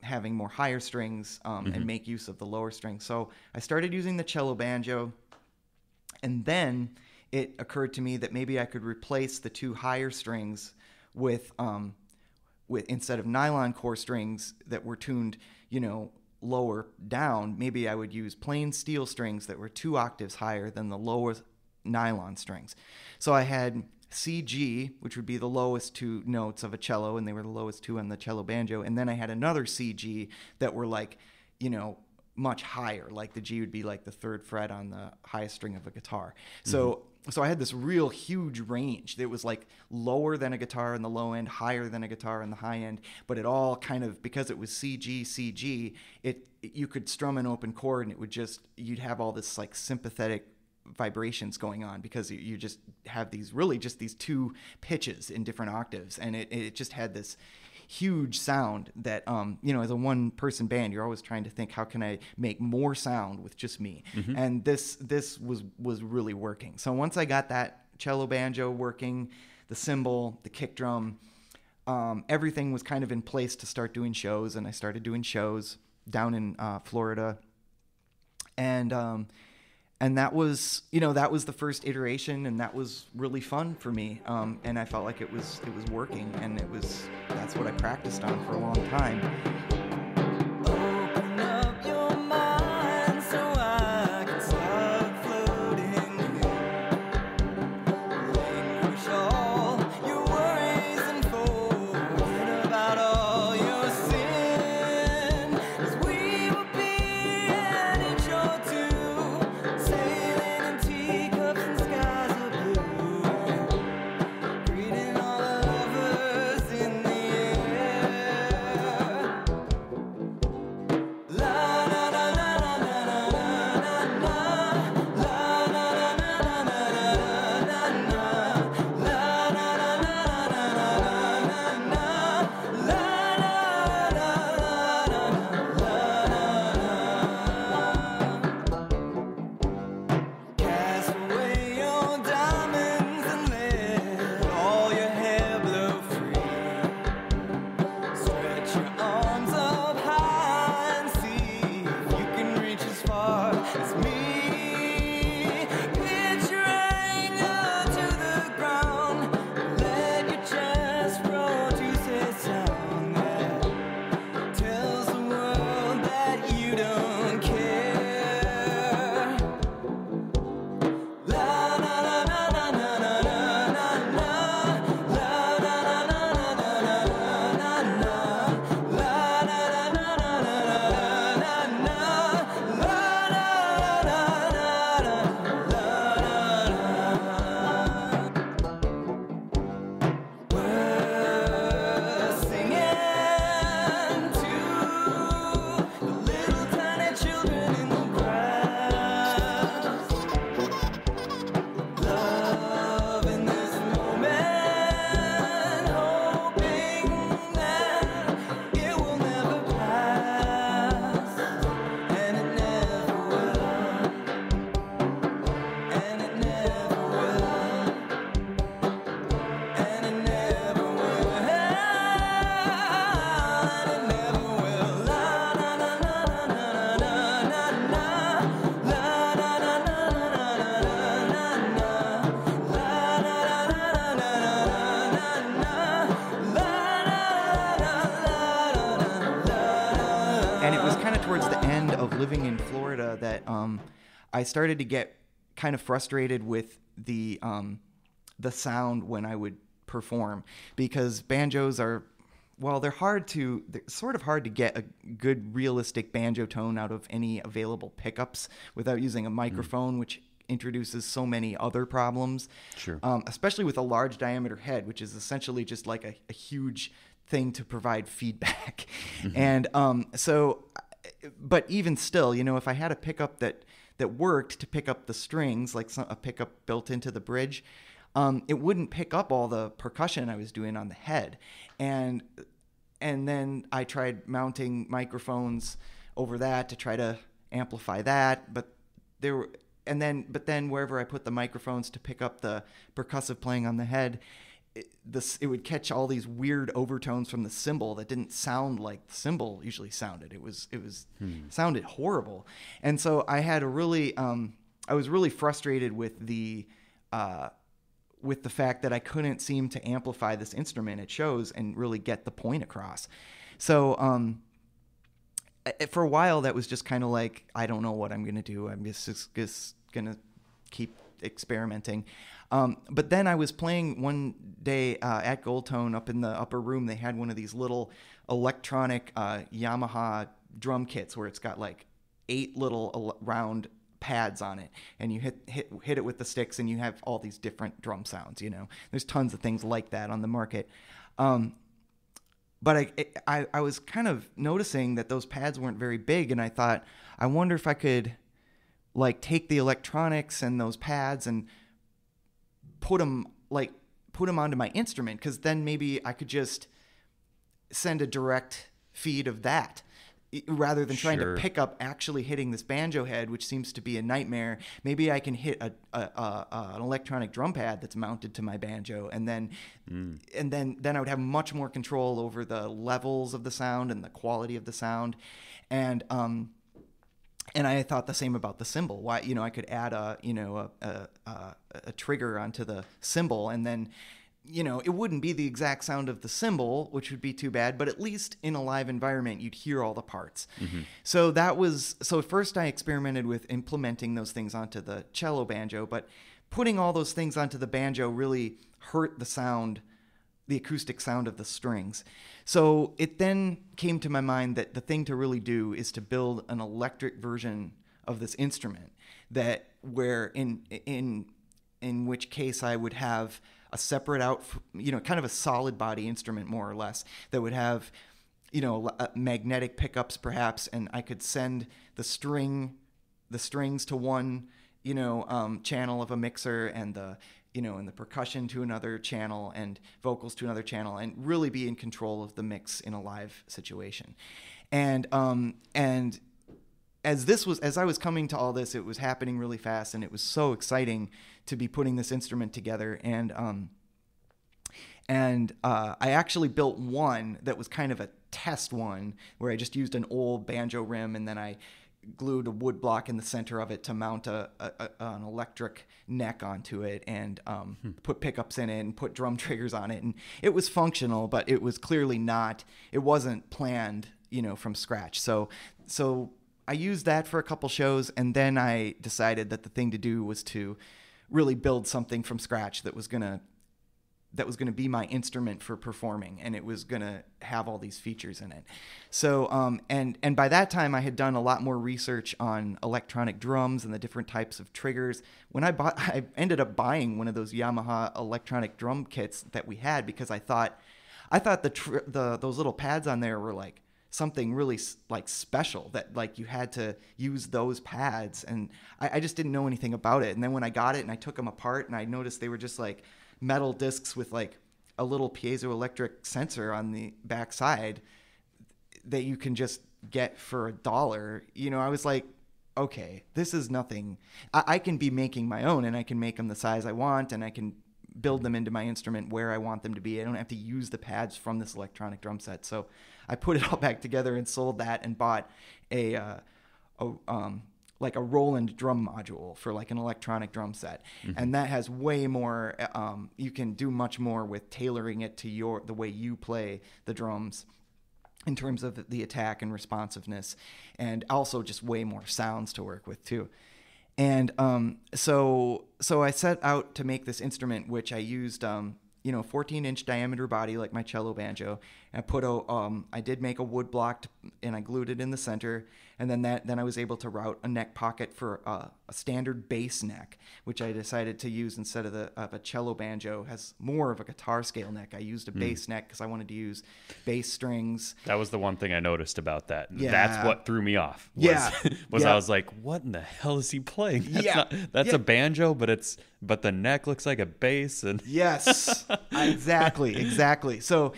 having more higher strings and make use of the lower strings. So I started using the cello banjo, and then it occurred to me that maybe I could replace the two higher strings with instead of nylon core strings that were tuned, lower down, maybe I would use plain steel strings that were 2 octaves higher than the lowest nylon strings. So I had C, G, which would be the lowest 2 notes of a cello, and they were the lowest 2 on the cello banjo. And then I had another C, G that were much higher. The G would be the 3rd fret on the highest string of a guitar. So I had this real huge range that was lower than a guitar in the low end, higher than a guitar in the high end, but it all kind of, because it was C, G, C, G, you could strum an open chord and it would you'd have all this sympathetic vibrations going on, because you just have these 2 pitches in different octaves, and it just had this huge sound that as a one-person band, you're always trying to think, how can I make more sound with just me? And this was really working. So once I got that cello banjo working, the cymbal, the kick drum, everything was kind of in place to start doing shows, and I started doing shows down in Florida, and that was the first iteration, and that was really fun for me. And I felt like it was working, and that's what I practiced on for a long time. Open up your mind so I can start floating. Relinquish all your worries and forget about all your sin. 'Cause we will be an inch or two, sailing in teacups and skies of blue, greeting all the lovers in the air. living in Florida that I started to get kind of frustrated with the sound when I would perform, because banjos are, well, they're sort of hard to get a good realistic banjo tone out of any available pickups without using a microphone, which introduces so many other problems. Sure. Especially with a large diameter head, which is essentially just like a huge thing to provide feedback. And but even still, if I had a pickup that worked to pick up the strings, like a pickup built into the bridge, it wouldn't pick up all the percussion I was doing on the head. And then I tried mounting microphones over that to try to amplify that, but then wherever I put the microphones to pick up the percussive playing on the head, it would catch all these weird overtones from the cymbal that didn't sound like the cymbal usually sounded. It was sounded horrible. And so I had I was really frustrated with the fact that I couldn't seem to amplify this instrument at shows and really get the point across. So for a while, that was just kind of like, I don't know what I'm going to do. I'm just going to keep experimenting. But then I was playing one day at Goldtone up in the upper room. They had one of these little electronic Yamaha drum kits where it's got like 8 little round pads on it, and you hit it with the sticks, and you have all these different drum sounds. There's tons of things like that on the market. But I was kind of noticing that those pads weren't very big, and I thought, I wonder if I could like take the electronics and those pads and put them onto my instrument, because then maybe I could just send a direct feed of that rather than trying to pick up actually hitting this banjo head, which seems to be a nightmare. Maybe I can hit an electronic drum pad that's mounted to my banjo, and then I would have much more control over the levels of the sound and the quality of the sound. And I thought the same about the cymbal. Why, I could add a trigger onto the cymbal, and then, it wouldn't be the exact sound of the cymbal, which would be too bad, but at least in a live environment, you'd hear all the parts. So at first I experimented with implementing those things onto the cello banjo, but putting all those things onto the banjo really hurt the acoustic sound of the strings. So it then came to my mind that the thing to really do is to build an electric version of this instrument, where in which case I would have a separate kind of a solid body instrument, more or less, that would have, magnetic pickups perhaps, and I could send the strings to one, channel of a mixer, and and the percussion to another channel, and vocals to another channel, and really be in control of the mix in a live situation. And as I was coming to all this, it was happening really fast, and it was so exciting to be putting this instrument together. And I actually built one that was kind of a test one, where I just used an old banjo rim, and then I glued a wood block in the center of it to mount an electric neck onto it, and put pickups in it and put drum triggers on it. And it was functional, but it was clearly it wasn't planned, from scratch. So I used that for a couple shows, and then I decided that the thing to do was to really build something from scratch that was gonna be my instrument for performing, and it was gonna have all these features in it. So and by that time I had done a lot more research on electronic drums and the different types of triggers. When I ended up buying one of those Yamaha electronic drum kits that we had, because I thought those little pads on there were like something really like special, that like you had to use those pads, and I just didn't know anything about it. And then when I got it and I took them apart, and I noticed they were just like metal discs with like a little piezoelectric sensor on the back side that you can just get for $1. I was like, okay, this is nothing. I can be making my own, and I can make them the size I want, and I can build them into my instrument where I want them to be. I don't have to use the pads from this electronic drum set. So I put it all back together and sold that, and bought like a Roland drum module for like an electronic drum set. And that has way more, you can do much more with tailoring it to the way you play the drums. in terms of the attack and responsiveness, and also just way more sounds to work with too. And so I set out to make this instrument, which I used 14-inch diameter body like my cello banjo. And I did make a wood block and I glued it in the center. And then I was able to route a neck pocket for a standard bass neck, which I decided to use instead of a cello banjo. Has more of a guitar scale neck. I used a bass neck because I wanted to use bass strings. That was the one thing I noticed about that. Yeah. That's what threw me off. Yeah. I was like, what in the hell is he playing? That's a banjo, but the neck looks like a bass. And yes, exactly. So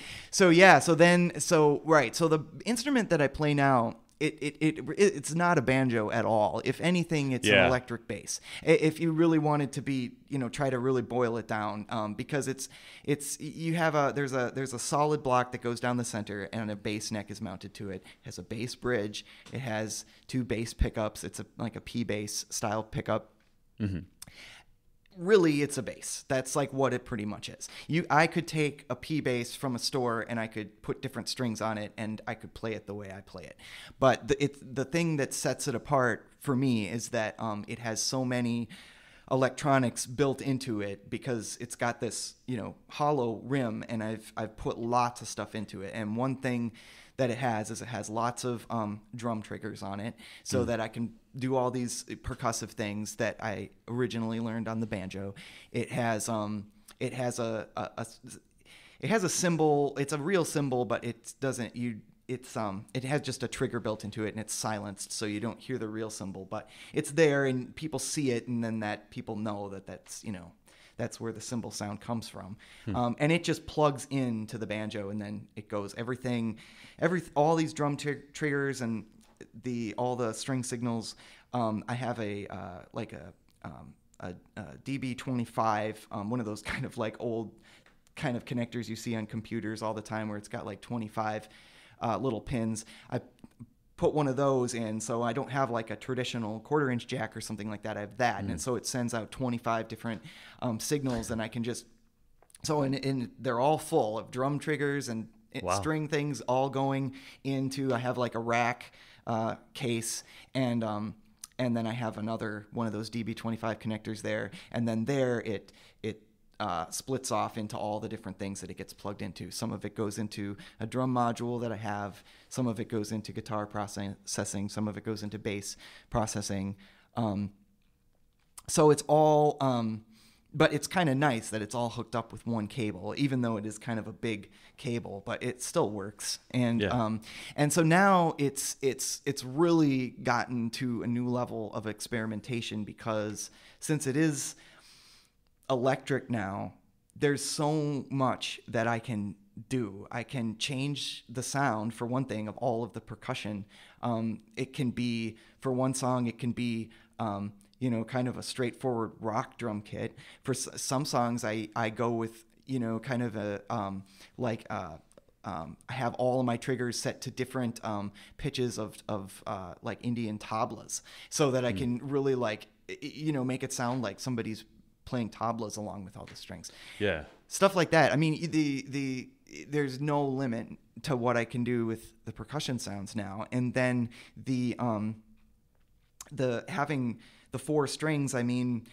the instrument that I play now, it's not a banjo at all. If anything, it's an electric bass. If you really wanted to be, try to really boil it down, because there's a solid block that goes down the center and a bass neck is mounted to it. It has a bass bridge. It has 2 bass pickups. It's like a P bass style pickup. Mm-hmm. Really, it's a bass. That's like what it pretty much is. I could take a P bass from a store and I could put different strings on it and I could play it the way I play it. But the thing that sets it apart for me is that it has so many electronics built into it because it's got this hollow rim, and I've put lots of stuff into it. And one thing that it has lots of drum triggers on it, so that I can do all these percussive things that I originally learned on the banjo. It has a cymbal. It's a real cymbal, but it has just a trigger built into it, and it's silenced, so you don't hear the real cymbal, but it's there and people see it, and then that people know that's where the cymbal sound comes from. And it just plugs into the banjo, and then it goes all these drum triggers and all the string signals. I have a DB25, one of those kind of like old kind of connectors you see on computers all the time, where it's got like 25 little pins. I put one of those in, so I don't have like a traditional 1/4-inch jack or something like that. I have that, and so it sends out 25 different signals, and I can just and they're all full of drum triggers and string things all going into. I have like a rack case, and then I have another one of those DB25 connectors there, and then there it splits off into all the different things that it gets plugged into. Some of it goes into a drum module that I have. Some of it goes into guitar processing. Some of it goes into bass processing. So it's all, but it's kind of nice that it's all hooked up with one cable, even though it is kind of a big cable, but it still works. And and so now it's really gotten to a new level of experimentation, because since it is electric now, there's so much that I can do. I can change the sound, for one thing, of all of the percussion. It can be, for one song, it can be kind of a straightforward rock drum kit. For some songs, I go with kind of I have all of my triggers set to different pitches of like Indian tablas, so that I can really make it sound like somebody's playing tablas along with all the strings. Yeah. Stuff like that. I mean, there's no limit to what I can do with the percussion sounds now. And then the having the 4 strings, I mean,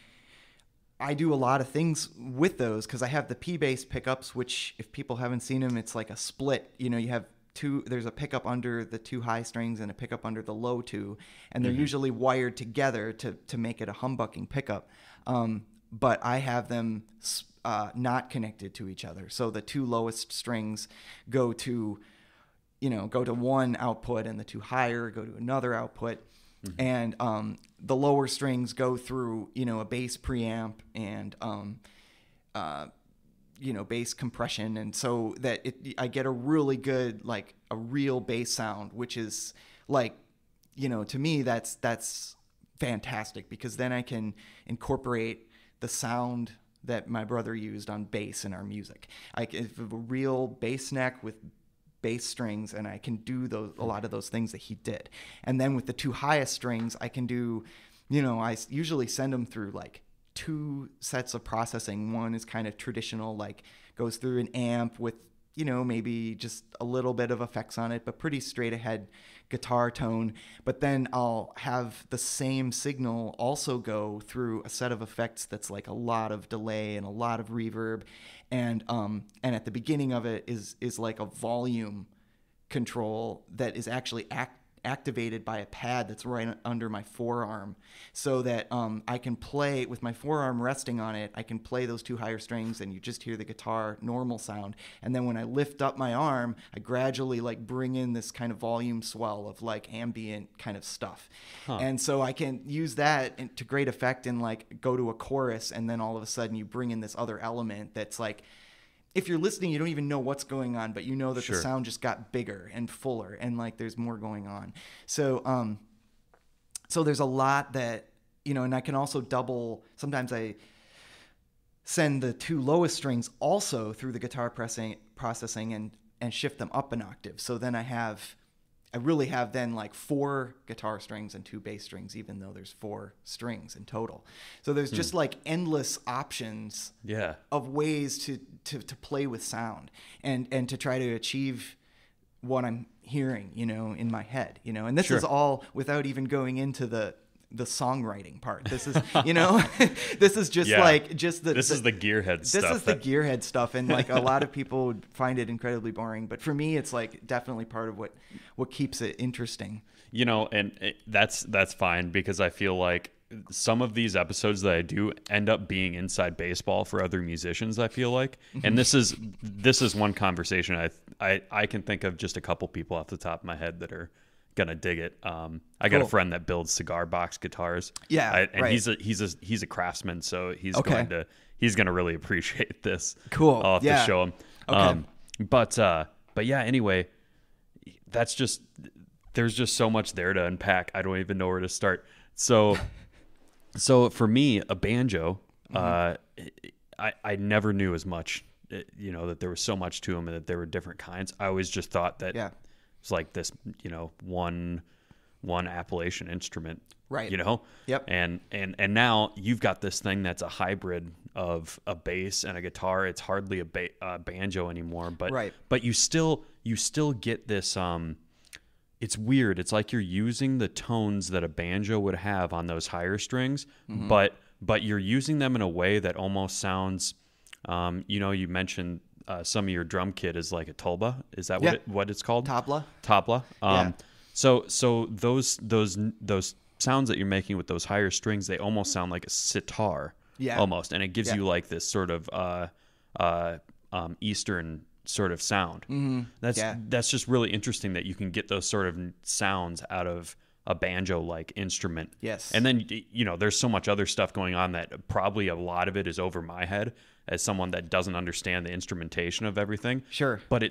I do a lot of things with those, because I have the P bass pickups, which, if people haven't seen them, it's like a split. You have there's a pickup under the 2 high strings and a pickup under the low 2, and they're usually wired together to make it a humbucking pickup. But I have them not connected to each other. So the 2 lowest strings go to one output, and the 2 higher go to another output. And the lower strings go through, a bass preamp and, bass compression. And so that I get a really good, like a real bass sound, which is like, to me, that's fantastic, because then I can incorporate the sound that my brother used on bass in our music. I have a real bass neck with bass strings, and I can do a lot of those things that he did. And then with the 2 highest strings, I can do, I usually send them through like 2 sets of processing. One is kind of traditional, like goes through an amp with maybe just a little bit of effects on it, but pretty straight ahead guitar tone. But then I'll have the same signal also go through a set of effects that's like a lot of delay and a lot of reverb. And at the beginning of it is like a volume control that is actually activated by a pad that's right under my forearm, so that I can play with my forearm resting on it. I can play those two higher strings and you just hear the guitar normal sound. And then when I lift up my arm, I gradually like bring in this kind of volume swell of like ambient kind of stuff. And so I can use that to great effect and like go to a chorus, and then all of a sudden you bring in this other element that's like, if you're listening, you don't even know what's going on, but you know that the sound just got bigger and fuller and like there's more going on. So, so there's a lot that, and I can also double. Sometimes I send the two lowest strings also through the guitar processing and shift them up an octave. So then I really have then like 4 guitar strings and 2 bass strings, even though there's 4 strings in total. So there's just like endless options of ways to play with sound and to try to achieve what I'm hearing, in my head, and this is all without even going into the songwriting part. This is, this is just this is the gearhead stuff. This is the gearhead stuff. And like a lot of people would find it incredibly boring, but for me, it's like definitely part of what keeps it interesting. That's fine, because I feel like some of these episodes that I do end up being inside baseball for other musicians, I feel like. And this is one conversation I can think of just a couple people off the top of my head that are gonna dig it. I got a friend that builds cigar box guitars. He's a craftsman, so he's gonna really appreciate this. Cool. I'll have to show him. Okay. But yeah, anyway, there's just so much there to unpack. I don't even know where to start. So for me, a banjo, I never knew as much, that there was so much to them and that there were different kinds. I always just thought that it's like this, one Appalachian instrument, right? Yep. And now you've got this thing that's a hybrid of a bass and a guitar. It's hardly a banjo anymore, but you still get this. It's weird. It's like you're using the tones that a banjo would have on those higher strings, but you're using them in a way that almost sounds. You mentioned. Some of your drum kit is like a tulba. Is that what it's called? Tabla. So those sounds that you're making with those higher strings, they almost sound like a sitar. Almost, and it gives you like this sort of Eastern sort of sound. That's just really interesting that you can get those sort of sounds out of a banjo-like instrument. Yes. And then there's so much other stuff going on that probably a lot of it is over my head as someone that doesn't understand the instrumentation of everything. Sure. But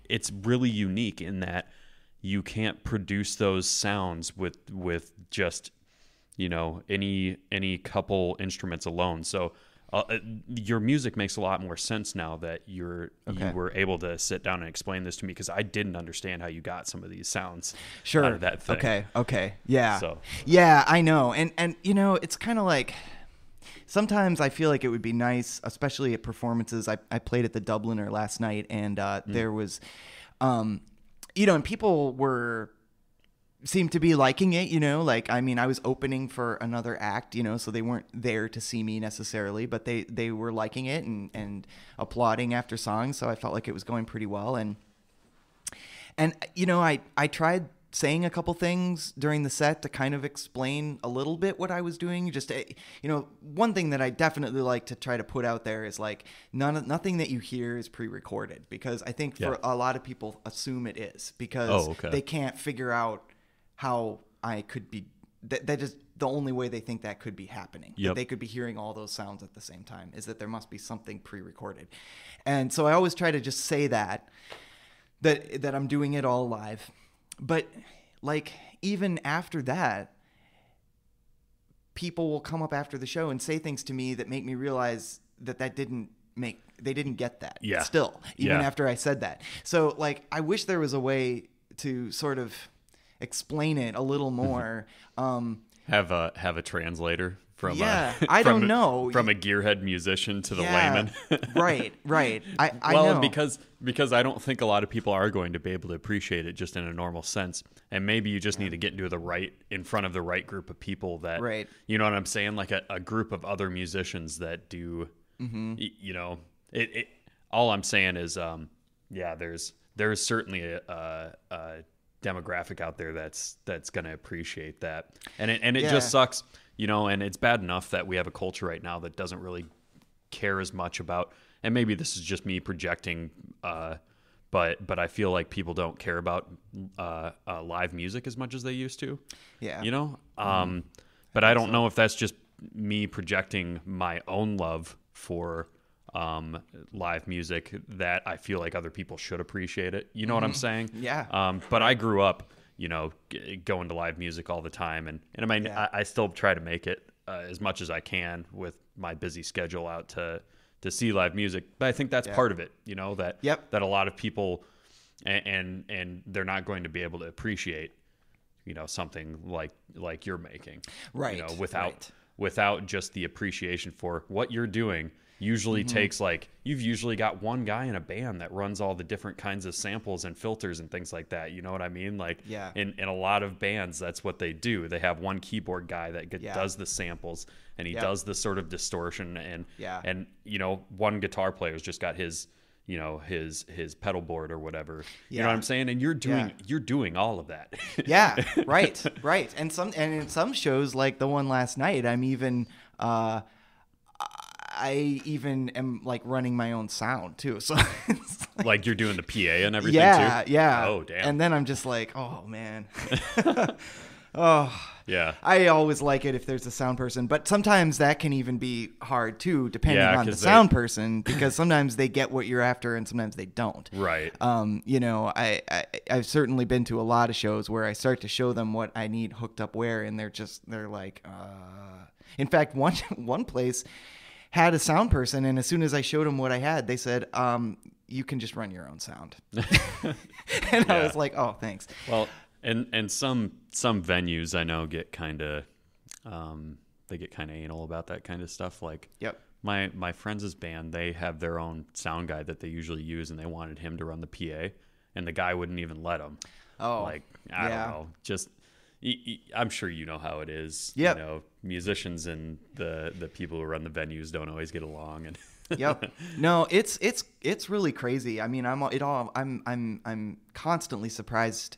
it's really unique in that you can't produce those sounds with just any couple instruments alone. So your music makes a lot more sense now that you were able to sit down and explain this to me, because I didn't understand how you got some of these sounds out of that thing. Okay. Yeah. So. Yeah, I know. And it's kind of like sometimes I feel like it would be nice, especially at performances. I played at the Dubliner last night, and there was, and people seemed to be liking it, I was opening for another act, so they weren't there to see me necessarily, but they were liking it and applauding after songs. So I felt like it was going pretty well. And I tried saying a couple things during the set to kind of explain a little bit what I was doing. Just, one thing that I definitely like to try to put out there is like nothing that you hear is pre-recorded, because I think for a lot of people assume it is, because they can't figure out how I could be, that is the only way they think that could be happening. That they could be hearing all those sounds at the same time, is that there must be something pre-recorded. And so I always try to just say that I'm doing it all live. But like even after that, people will come up after the show and say things to me that make me realize they didn't get that. Still, even after I said that. So like, I wish there was a way to sort of explain it a little more. Have a translator from I don't know, from a gearhead musician to the yeah, layman. right. I well, know. because I don't think a lot of people are going to be able to appreciate it just in a normal sense, and maybe you just need to get in front of the right group of people that, right. You know what I'm saying? Like a group of other musicians that do, you know, it. All I'm saying is, there's certainly a demographic out there that's going to appreciate that, and it just sucks, you know, and it's bad enough that we have a culture right now that doesn't really care as much about, and maybe this is just me projecting, but I feel like people don't care about live music as much as they used to, you know, but I don't know if that's just me projecting my own love for live music, that I feel like other people should appreciate it. You know what I'm saying? Yeah. But I grew up, you know, going to live music all the time, and I mean, I still try to make it as much as I can with my busy schedule out to see live music. But I think that's part of it, you know, that a lot of people and they're not going to be able to appreciate, you know, something like you're making, right? You know, without just the appreciation for what you're doing. Usually takes, like, you've usually got one guy in a band that runs all the different kinds of samples and filters and things like that. You know what I mean? Like, in a lot of bands, that's what they do. They have one keyboard guy that does the samples, and he does the sort of distortion, and you know, one guitar player's just got his, you know, his pedal board or whatever. You know what I'm saying? And you're doing all of that. right. And in some shows, like the one last night, I even am like running my own sound too. So it's like you're doing the PA and everything too? Yeah. Oh, damn. And then I'm just like, oh man. Oh yeah. I always like it if there's a sound person, but sometimes that can even be hard too, depending on the sound person, because sometimes they get what you're after and sometimes they don't. Right. You know, I've certainly been to a lot of shows where I start to show them what I need hooked up where, and they're like, in fact, one place had a sound person, and as soon as I showed them what I had, they said, you can just run your own sound. And I was like, oh, thanks. Well, and some venues I know get kind of anal about that kind of stuff. Like, my friends' band, they have their own sound guy that they usually use, and they wanted him to run the PA, and the guy wouldn't even let him. Oh, like, I don't know, just I'm sure you know how it is. You know, musicians and the people who run the venues don't always get along, and no, it's really crazy. I mean, I'm constantly surprised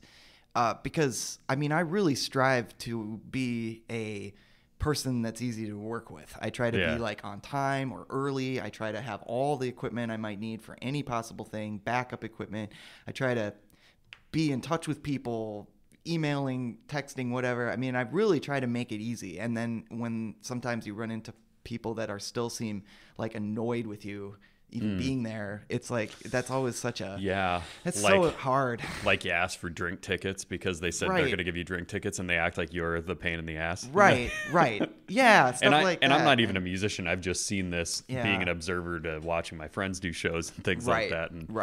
because I mean, I really strive to be a person that's easy to work with. I try to be like on time or early. I try to have all the equipment I might need for any possible thing, backup equipment. I try to be in touch with people, emailing, texting, whatever. I mean, I really try to make it easy. And then when sometimes you run into people that still seem like annoyed with you even being there, it's like, that's always such a, it's like, so hard. Like you ask for drink tickets because they said they're going to give you drink tickets, and they act like you're the pain in the ass. Right. Yeah. Stuff like that. And I'm not even a musician. I've just seen this being an observer to watching my friends do shows and things like that. And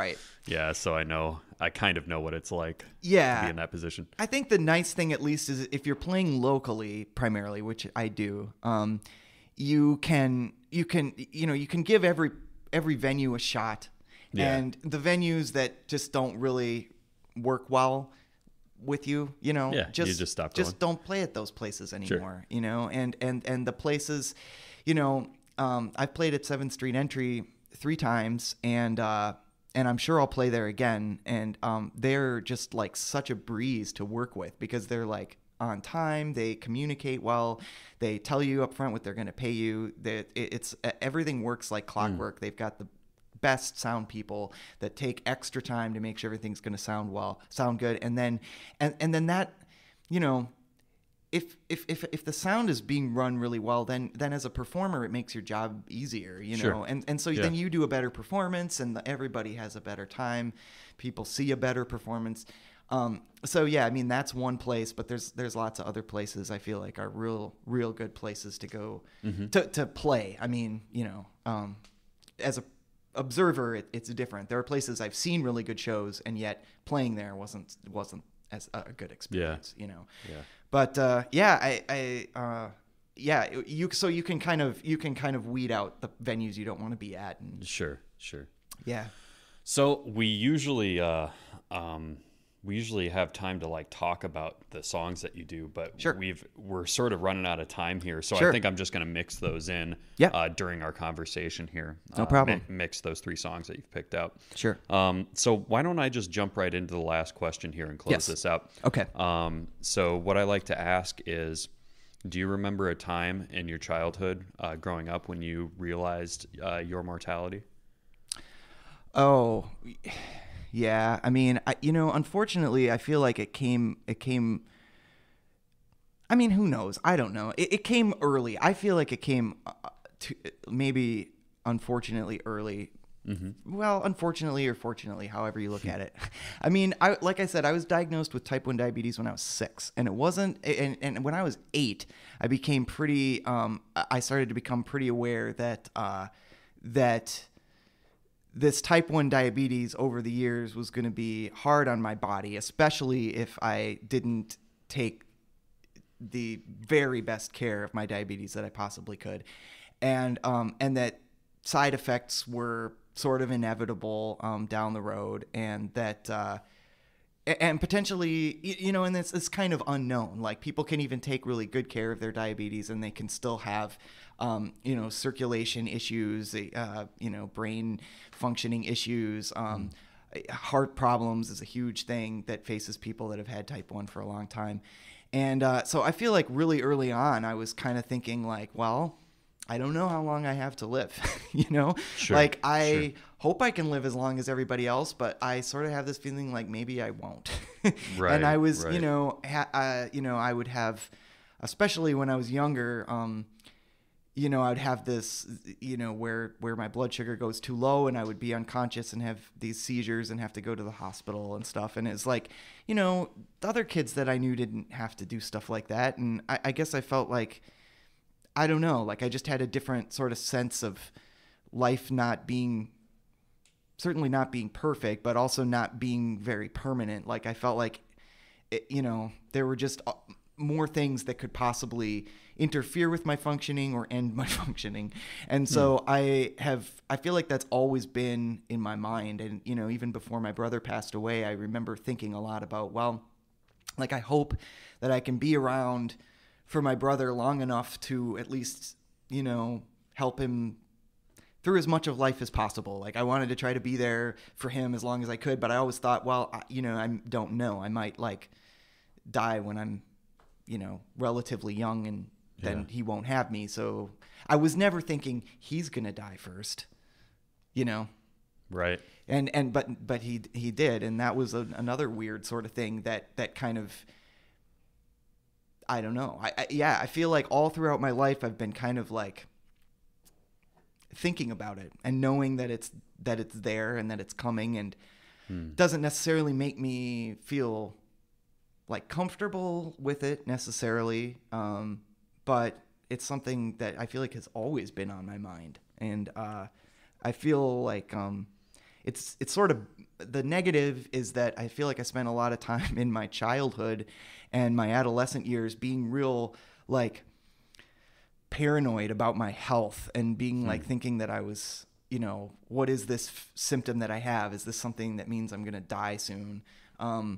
yeah. So I kind of know what it's like to be in that position. I think the nice thing, at least, is if you're playing locally primarily, which I do, you can give every venue a shot, and the venues that just don't really work well with you, you just stop going. Just don't play at those places anymore. Sure. And the places, I've played at 7th Street Entry 3 times, and I'm sure I'll play there again, and they're just like such a breeze to work with because they're like on time, they communicate well, they tell you up front what they're going to pay you. It's everything works like clockwork. They've got the best sound people that take extra time to make sure everything's going to sound good, and then that, if the sound is being run really well, then as a performer it makes your job easier, sure. and so then you do a better performance, and everybody has a better time. People see a better performance. So yeah, I mean, that's one place, but there's lots of other places I feel like are real good places to go to play. I mean, as a observer, it's different. There are places I've seen really good shows, and yet playing there wasn't as a good experience. Yeah. But yeah, you can kind of weed out the venues you don't want to be at. And, Sure. yeah. So we usually have time to like talk about the songs that you do, but Sure. we're sort of running out of time here. So Sure. I think I'm just going to mix those in during our conversation here. No problem. Mix those 3 songs that you've picked out. Sure. So why don't I just jump right into the last question here and close this out? Okay. So what I like to ask is, do you remember a time in your childhood growing up when you realized your mortality? Oh, yeah. I mean, unfortunately, I feel like it came. I mean, who knows? I don't know. It came early. I feel like it came maybe unfortunately early. Mm-hmm. Well, unfortunately or fortunately, however you look at it. I mean, like I said, I was diagnosed with type 1 diabetes when I was 6, and it wasn't. And when I was 8, I became pretty. I started to become pretty aware that this type 1 diabetes over the years was going to be hard on my body, especially if I didn't take the very best care of my diabetes that I possibly could. And that side effects were sort of inevitable down the road, and that and potentially, and it's kind of unknown. Like, people can even take really good care of their diabetes and they can still have circulation issues, brain functioning issues. Heart problems is a huge thing that faces people that have had type 1 for a long time. And so I feel like really early on, I was kind of thinking like, well, I don't know how long I have to live, Sure, like I hope I can live as long as everybody else, but I sort of have this feeling like maybe I won't. Right. And I was, right. I would have, especially when I was younger, I'd have this, where my blood sugar goes too low, and I would be unconscious and have these seizures and have to go to the hospital and stuff. And it's like, the other kids that I knew didn't have to do stuff like that. And I guess I felt like, I don't know, like I just had a different sort of sense of life certainly not being perfect, but also not being very permanent. Like I felt like, there were just more things that could possibly interfere with my functioning or end my functioning. And so I feel like that's always been in my mind. And, even before my brother passed away, I remember thinking a lot about, well, like I hope that I can be around for my brother long enough to at least, help him through as much of life as possible. Like I wanted to try to be there for him as long as I could, but I always thought, well, I don't know. I might like die when I'm, relatively young, and then he won't have me. So I was never thinking he's going to die first, Right. But he did. And that was another weird sort of thing that kind of, I don't know. I feel like all throughout my life, I've been kind of like thinking about it and knowing that it's there and that it's coming, and doesn't necessarily make me feel like comfortable with it necessarily. But it's something that I feel like has always been on my mind. And I feel like it's sort of, the negative is that I feel like I spent a lot of time in my childhood and my adolescent years being real like paranoid about my health and being like thinking that I was, what is this symptom that I have? Is this something that means I'm going to die soon? I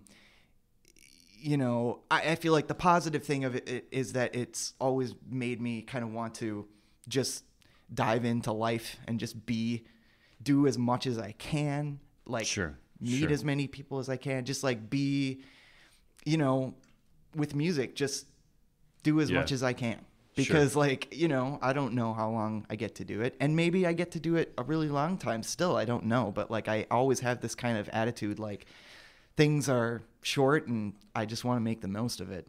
feel like the positive thing of it is that it's always made me kind of want to just dive into life and just do as much as I can, like meet as many people as I can, just like be, with music, just do as much as I can. Because like, I don't know how long I get to do it, and maybe I get to do it a really long time still. I don't know. But like, I always have this kind of attitude, like things are short and I just want to make the most of it.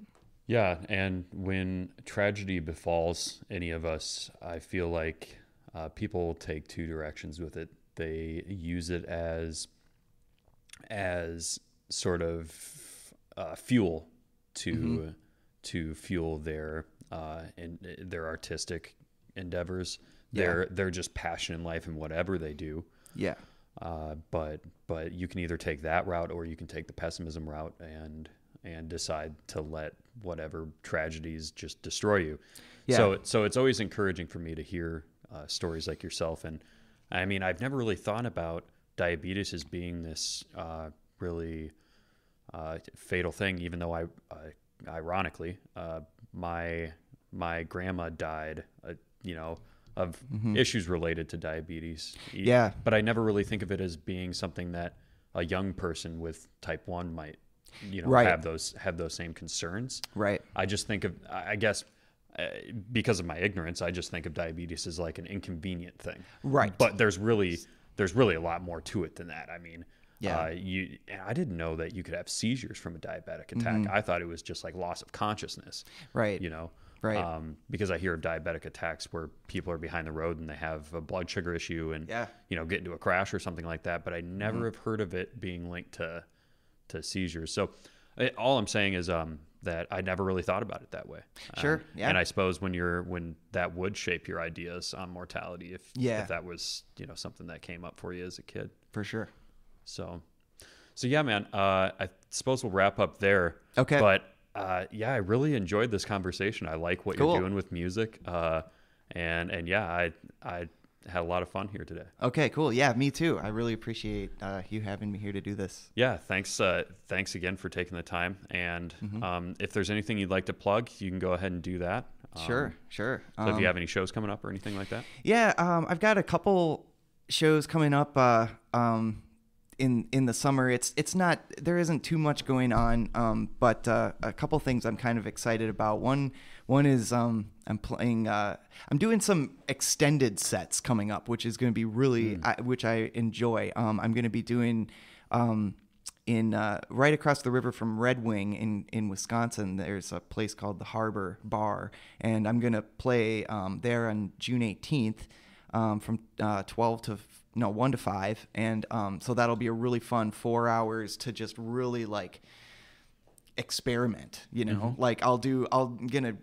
Yeah. And when tragedy befalls any of us, I feel like people take two directions with it. They use it as sort of fuel to fuel their artistic endeavors. They're just passion in life and whatever they do. Yeah. But you can either take that route or you can take the pessimism route and decide to let whatever tragedies just destroy you. So it's always encouraging for me to hear stories like yourself. And I mean, I've never really thought about diabetes as being this really fatal thing, even though ironically, my grandma died, of issues related to diabetes. Yeah. But I never really think of it as being something that a young person with type 1 might, right. have those same concerns. Right. I just think of, I guess, because of my ignorance, I just think of diabetes as like an inconvenient thing. Right. But there's really a lot more to it than that. I mean, yeah. I didn't know that you could have seizures from a diabetic attack. I thought it was just like loss of consciousness. Right. Right. Because I hear of diabetic attacks where people are behind the road and they have a blood sugar issue and, get into a crash or something like that. But I never have heard of it being linked to seizures. So all I'm saying is that I never really thought about it that way. Sure. Yeah. And I suppose when that would shape your ideas on mortality, if that was, something that came up for you as a kid. For sure. So yeah, man, I suppose we'll wrap up there. Okay. But I really enjoyed this conversation. I like what you're doing with music. And yeah, I had a lot of fun here today. Okay, cool. Yeah, me too. I really appreciate you having me here to do this. Yeah, thanks again for taking the time. And if there's anything you'd like to plug, you can go ahead and do that. Sure. So if you have any shows coming up or anything like that? Yeah, I've got a couple shows coming up in the summer. It's not, there isn't too much going on, but a couple things I'm kind of excited about. One is I'm playing, I'm doing some extended sets coming up, which is going to be really, which I enjoy. I'm going to be doing in right across the river from Red Wing in Wisconsin. There's a place called the Harbor Bar, and I'm going to play there on June 18th from 1 to 5, and so that'll be a really fun 4 hours to just really like experiment, like I'm gonna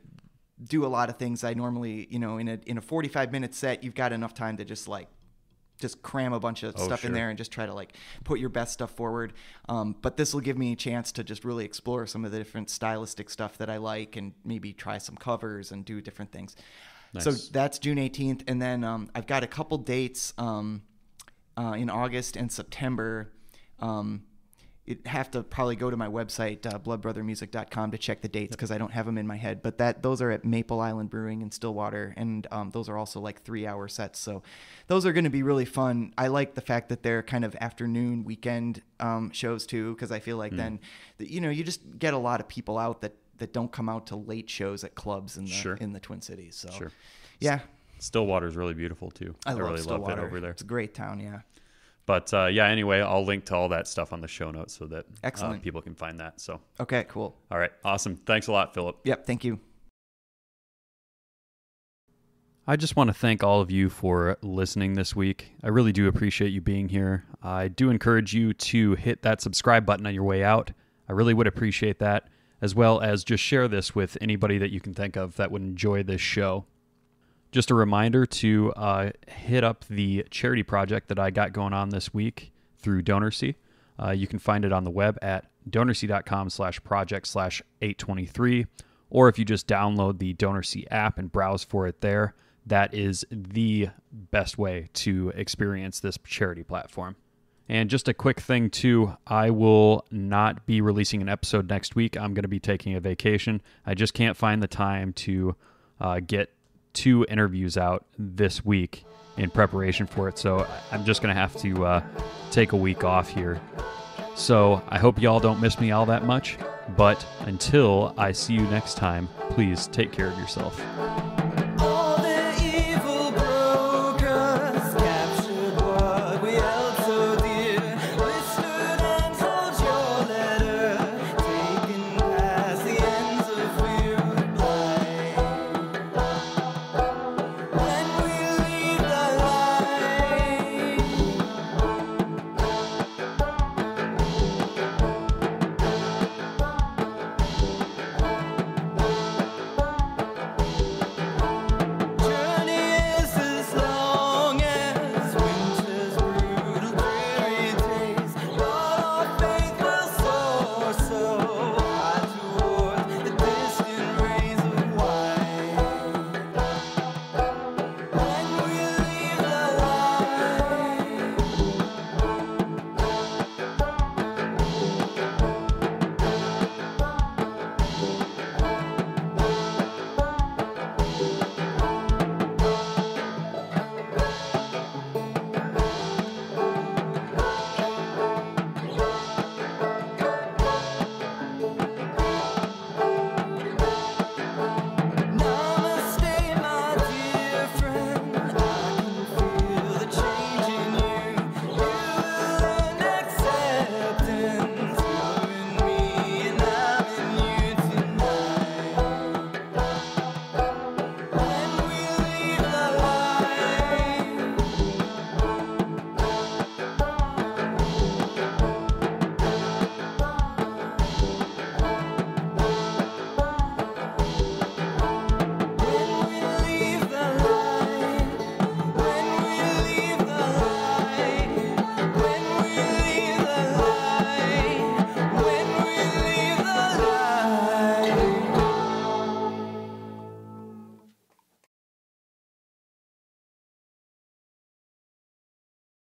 do a lot of things I normally, in a 45-minute set, you've got enough time to just cram a bunch of stuff in there and just try to like put your best stuff forward. But this will give me a chance to just really explore some of the different stylistic stuff that I like and maybe try some covers and do different things. Nice. So that's June 18th. And then I've got a couple dates in August and September. You'd have to probably go to my website, bloodbrothermusic.com, to check the dates because I don't have them in my head. But those are at Maple Island Brewing in Stillwater, and those are also like 3-hour sets. So those are going to be really fun. I like the fact that they're kind of afternoon, weekend shows too, because I feel like then, you just get a lot of people out that don't come out to late shows at clubs in the Twin Cities. So yeah. Stillwater's really beautiful too. I really Stillwater. love it over there. It's a great town, yeah. But anyway, I'll link to all that stuff on the show notes so that people can find that. So okay, cool. All right, awesome. Thanks a lot, Philip. Yep, thank you. I just want to thank all of you for listening this week. I really do appreciate you being here. I do encourage you to hit that subscribe button on your way out. I really would appreciate that, as well as just share this with anybody that you can think of that would enjoy this show. Just a reminder to hit up the charity project that I got going on this week through DonorSee. You can find it on the web at donorsee.com/project/823, or if you just download the DonorSee app and browse for it there, that is the best way to experience this charity platform. And just a quick thing too, I will not be releasing an episode next week. I'm going to be taking a vacation. I just can't find the time to get 2 interviews out this week in preparation for it. So I'm just going to have to take a week off here. So I hope y'all don't miss me all that much. But until I see you next time, please take care of yourself.